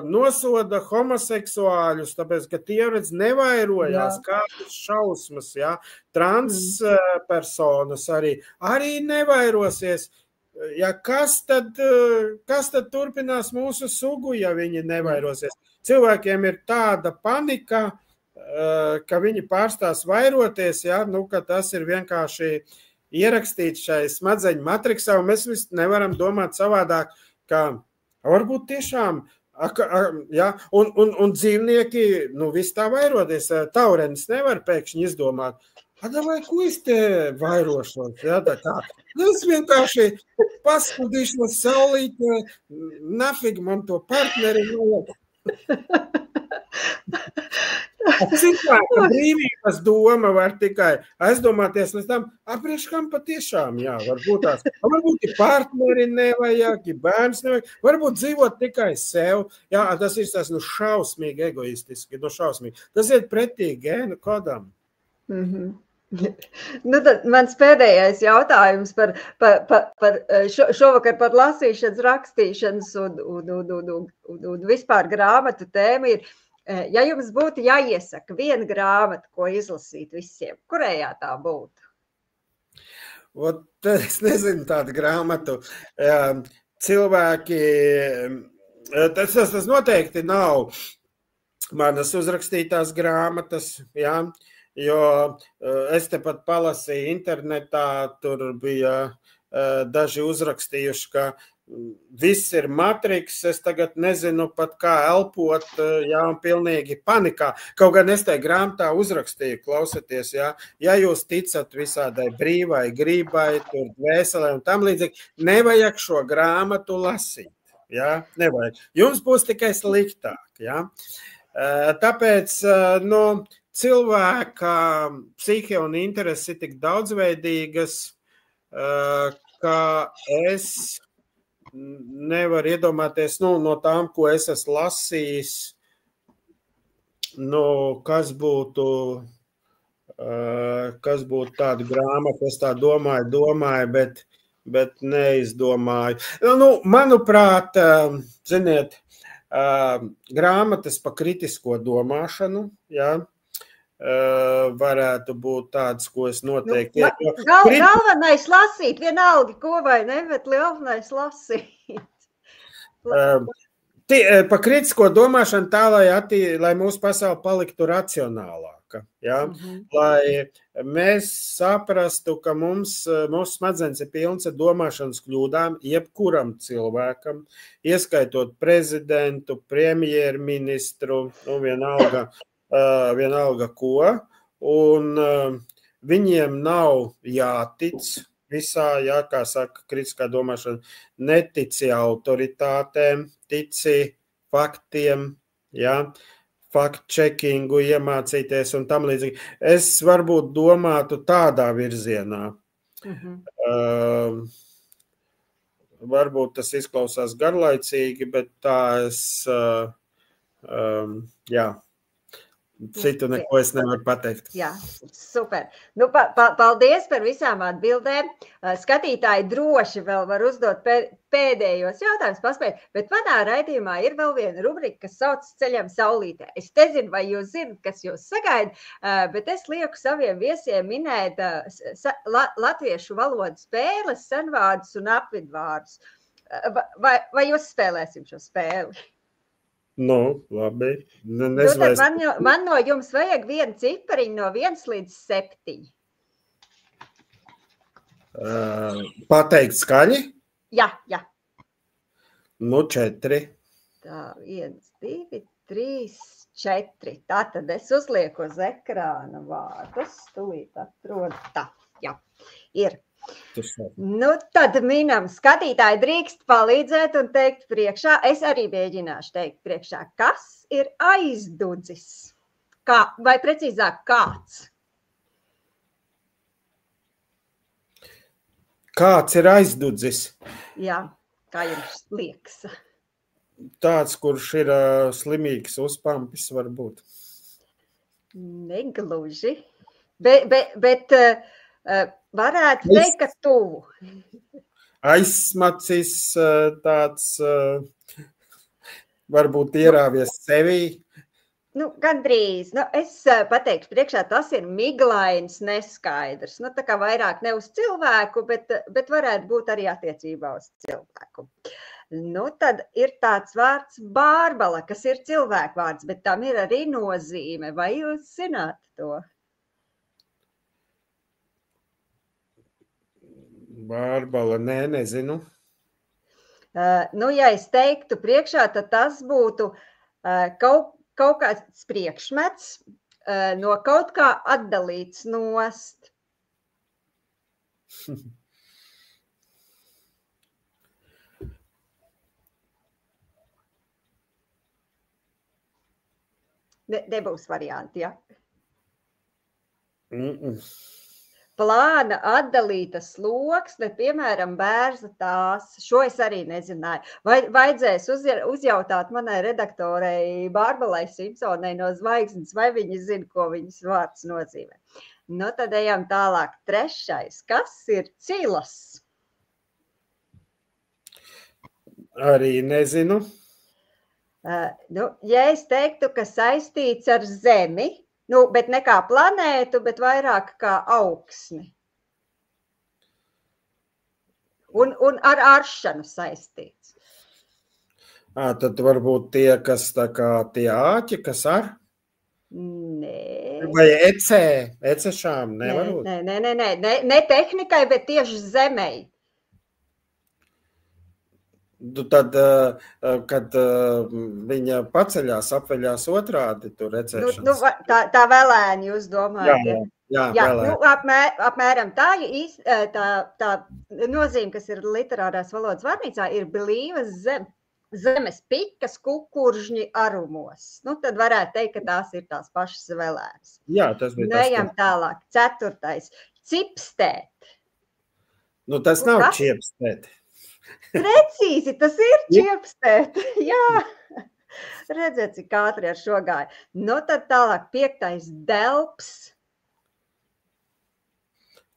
nosoda homoseksuāļus, tāpēc, ka tie redz nevairojās, kādas šausmas, ja, transpersonas arī nevairosies. Ja, kas tad turpinās mūsu sugu, ja viņi nevairosies? Cilvēkiem ir tāda panika, ka viņi pārstās vairoties, ja, ka tas ir vienkārši ierakstīt šai smadzeņu matriksā, un mēs nevaram domāt savādāk, ka varbūt tiešām, ja, un dzīvnieki, viss tā vairoties, taurenis nevar pēkšņi izdomāt, vai ko es te vairošos, ja, tā kā, es vienkārši paskudīšu no saulītē, nafig man to partneri vajag. Cilvēka brīvības doma var tikai aizdomāties līdz tam, priekš kam patiešām, jā, varbūt partneri nevajag, bērns nevajag, varbūt dzīvot tikai sev, jā, tas ir tas šausmīgi egoistiski, šausmīgi. Tas ir pretī gēnu kodam. Tad mans pēdējais jautājums par šovakar par lasīšanas, rakstīšanas un vispār grāmatu tēmu ir, ja jums būtu jāiesaka viena grāmata, ko izlasīt visiem, kurējā tā būtu? Es nezinu tādu grāmatu. Cilvēki, tas noteikti nav manas uzrakstītās grāmatas, jā, jo es tepat palasīju internetā, tur bija daži uzrakstījuši, ka viss ir matriks, es tagad nezinu pat kā elpot, jā, un pilnīgi panikā. Kaut gan es tajā grāmatā uzrakstīju, klausieties, jā, ja jūs ticat visādai brīvai gribai, tur dvēselē un tam līdzīgi, nevajag šo grāmatu lasīt, jā, nevajag. Jums būs tikai sliktāk, jā. Tāpēc, cilvēka psihe un interesi ir tik daudzveidīgas, ka es nevaru iedomāties, no tām, ko es esmu lasījis, kas būtu tāda grāmata, es tā domāju, bet neizdomāju. Manuprāt, ziniet, grāmatas pa kritisko domāšanu, jā, varētu būt tāds, ko es noteikti... Galvenais lasīt, vienalga, ko vai ne, bet galvenais lasīt. Pa kritisko domāšanu tā, lai mūsu pasaule paliktu racionālāka, jā, lai mēs saprastu, ka mūsu smadzenes ir pilns ar domāšanas kļūdām jebkuram cilvēkam, ieskaitot prezidentu, premjerministru, vienalga ko, un viņiem nav jātic visā, jā, kā saka kritiskā domāšana, netici autoritātēm, tici faktiem, jā, fact-checkingu iemācīties un tam līdzīgi. Es varbūt domātu tādā virzienā. Varbūt tas izklausās garlaicīgi, bet tā es, jā, citu neko es nevaru pateikt. Jā, super. Paldies par visām atbildēm. Skatītāji droši vēl var uzdot pēdējos jautājumus paspēt, bet manā raidījumā ir vēl viena rubrika, kas sauc Ceļam saulītē. Es nezinu, vai jūs zinat, kas jūs sagaida, bet es lieku saviem viesiem minēt latviešu valodas spēles, senvārdus un apvidvārdus. Vai jūs spēlēsim šo spēli? Labi. Man no jums vajag vienu cipariņu no 1 līdz 7. Pateikt skaļi? Jā. 4. Tā, 1, 2, 3, 4. Tātad es uzlieku uz ekrāna vārdus. Tūlīt atrodu. Tā, jā, ir. Tad minam, skatītāji drīkst palīdzēt un teikt priekšā, es arī mēģināšu teikt priekšā, kas ir aizdudzis? Vai precīzāk, kāds? Kāds ir aizdudzis? Jā, kā jums liekas? Tāds, kurš ir slimīgs uzpampis, varbūt. Negluži, bet varētu teikt, ka tuvu. Aizsmacis, tāds, varbūt ierāvies sevī. Gandrīz. Es pateikšu priekšā, tas ir miglains, neskaidrs. Tā kā vairāk ne uz cilvēku, bet varētu būt arī attiecībā uz cilvēku. Tad ir tāds vārds bārbala, kas ir cilvēku vārds, bet tam ir arī nozīme. Vai jūs zināt to? Bārbala, nezinu. Ja es teiktu priekšā, tad tas būtu kaut kāds priekšmets no kaut kā atdalīts nost. Nebūs varianti, ja? Plāna atdalīta sloksne, piemēram, bērza tās. Šo es arī nezināju. Vajadzēs uzjautāt manai redaktorei Bārbalai Simpsonai no Zvaigznes, vai viņi zina, ko viņas vārds nozīmē. Tad ejam tālāk. 3. Kas ir cilas? Arī nezinu. Ja es teiktu, ka saistīts ar Zemi, bet ne kā planētu, bet vairāk kā augsni. Un ar aršanu saistīts. Tad varbūt tie, kas tā kā tie āķi, kas ar? Nē. Vai ecešām nevar būt? Ne tehnikai, bet tieši zemei. Tad, kad viņa paceļās, apveļās otrādi, tur ecēšanas. Tā vēlēni jūs domājat? Jā, apmēram tā nozīme, kas ir literārās valodas vārnīcā, ir blīvas zemes pikas kukuržņi arumos. Tad varētu teikt, ka tās ir tās pašas vēlēnas. Jā, tas bija tas. Ejam tālāk. 4. Cipstēt. Tas nav čiepstēt. Precīzi, tas ir čiepstēt. Jā. Redziet, cik ātri ar šo gāja. Tad tālāk 5. delps.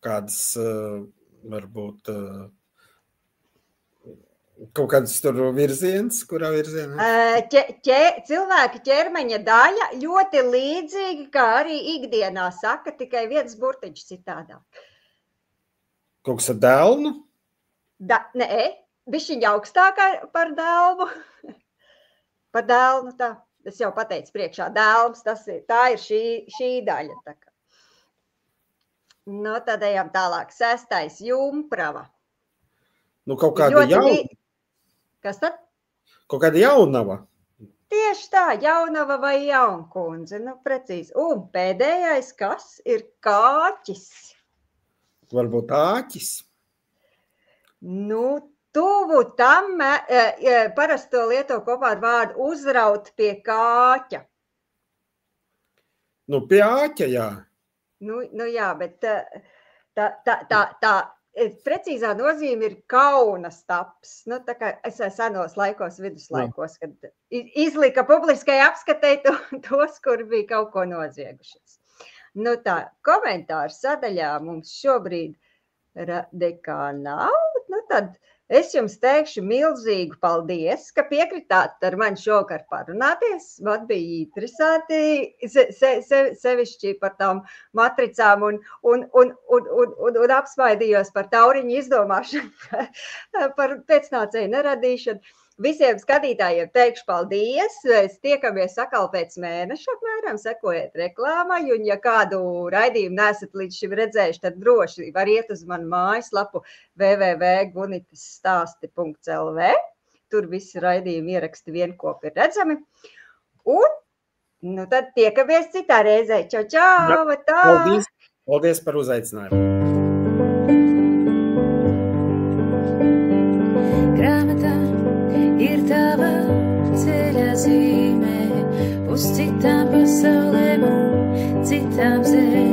Kādas varbūt kaut kāds tur virziens, kurā virzienā? Cilvēka ķermeņa daļa ļoti līdzīgi, kā arī ikdienā saka, tikai viens burtiņš citādāk. Kaut kas ar delnu? Nē, bišķiņ augstākā par delvu. Par delnu, tā. Es jau pateicu priekšā, delms, tā ir šī daļa. Tā kā. Tad ejam tālāk. 6. jumprava. Kaut kāda jaunava. Kas tad? Kaut kāda jaunava. Tieši tā, jaunava vai jaunkundze. Precīzi. Un pēdējais, kas ir kāķis? Varbūt āķis. Tuvu tam parasti to lieto kopā ar vārdu uzraut pie kāķa. Pie āķa, jā. Jā, bet tā precīzā nozīme ir kauna staps. Tā kā es senos laikos, viduslaikos, kad izlika publiskai apskatei tos, kur bija kaut ko noziegušies. Tā komentāru sadaļā mums šobrīd nekā nav. Tad es jums teikšu milzīgu paldies, ka piekritāt ar mani šovakar parunāties. Man bija interesanti, sevišķi par tām matricām un apsmaidījos par tauriņu izdomāšanu, par pēcnācēju neradīšanu. Visiem skatītājiem teikšu paldies. Mēs tiekamies atkal pēc mēneša apmēram, sekojiet reklāmai, un ja kādu raidījumu neesat līdz šim redzējuši, tad droši var iet uz manu mājaslapu www.gunitasstasti.lv. Tur visi raidījumi ieraksti vienkopi ir redzami. Un tad tiekamies citā reizē. Čau, čau! Paldies par uzaicinājumu! Ir tava ceļa zīme uz citām pasaulēm un citām zemēm.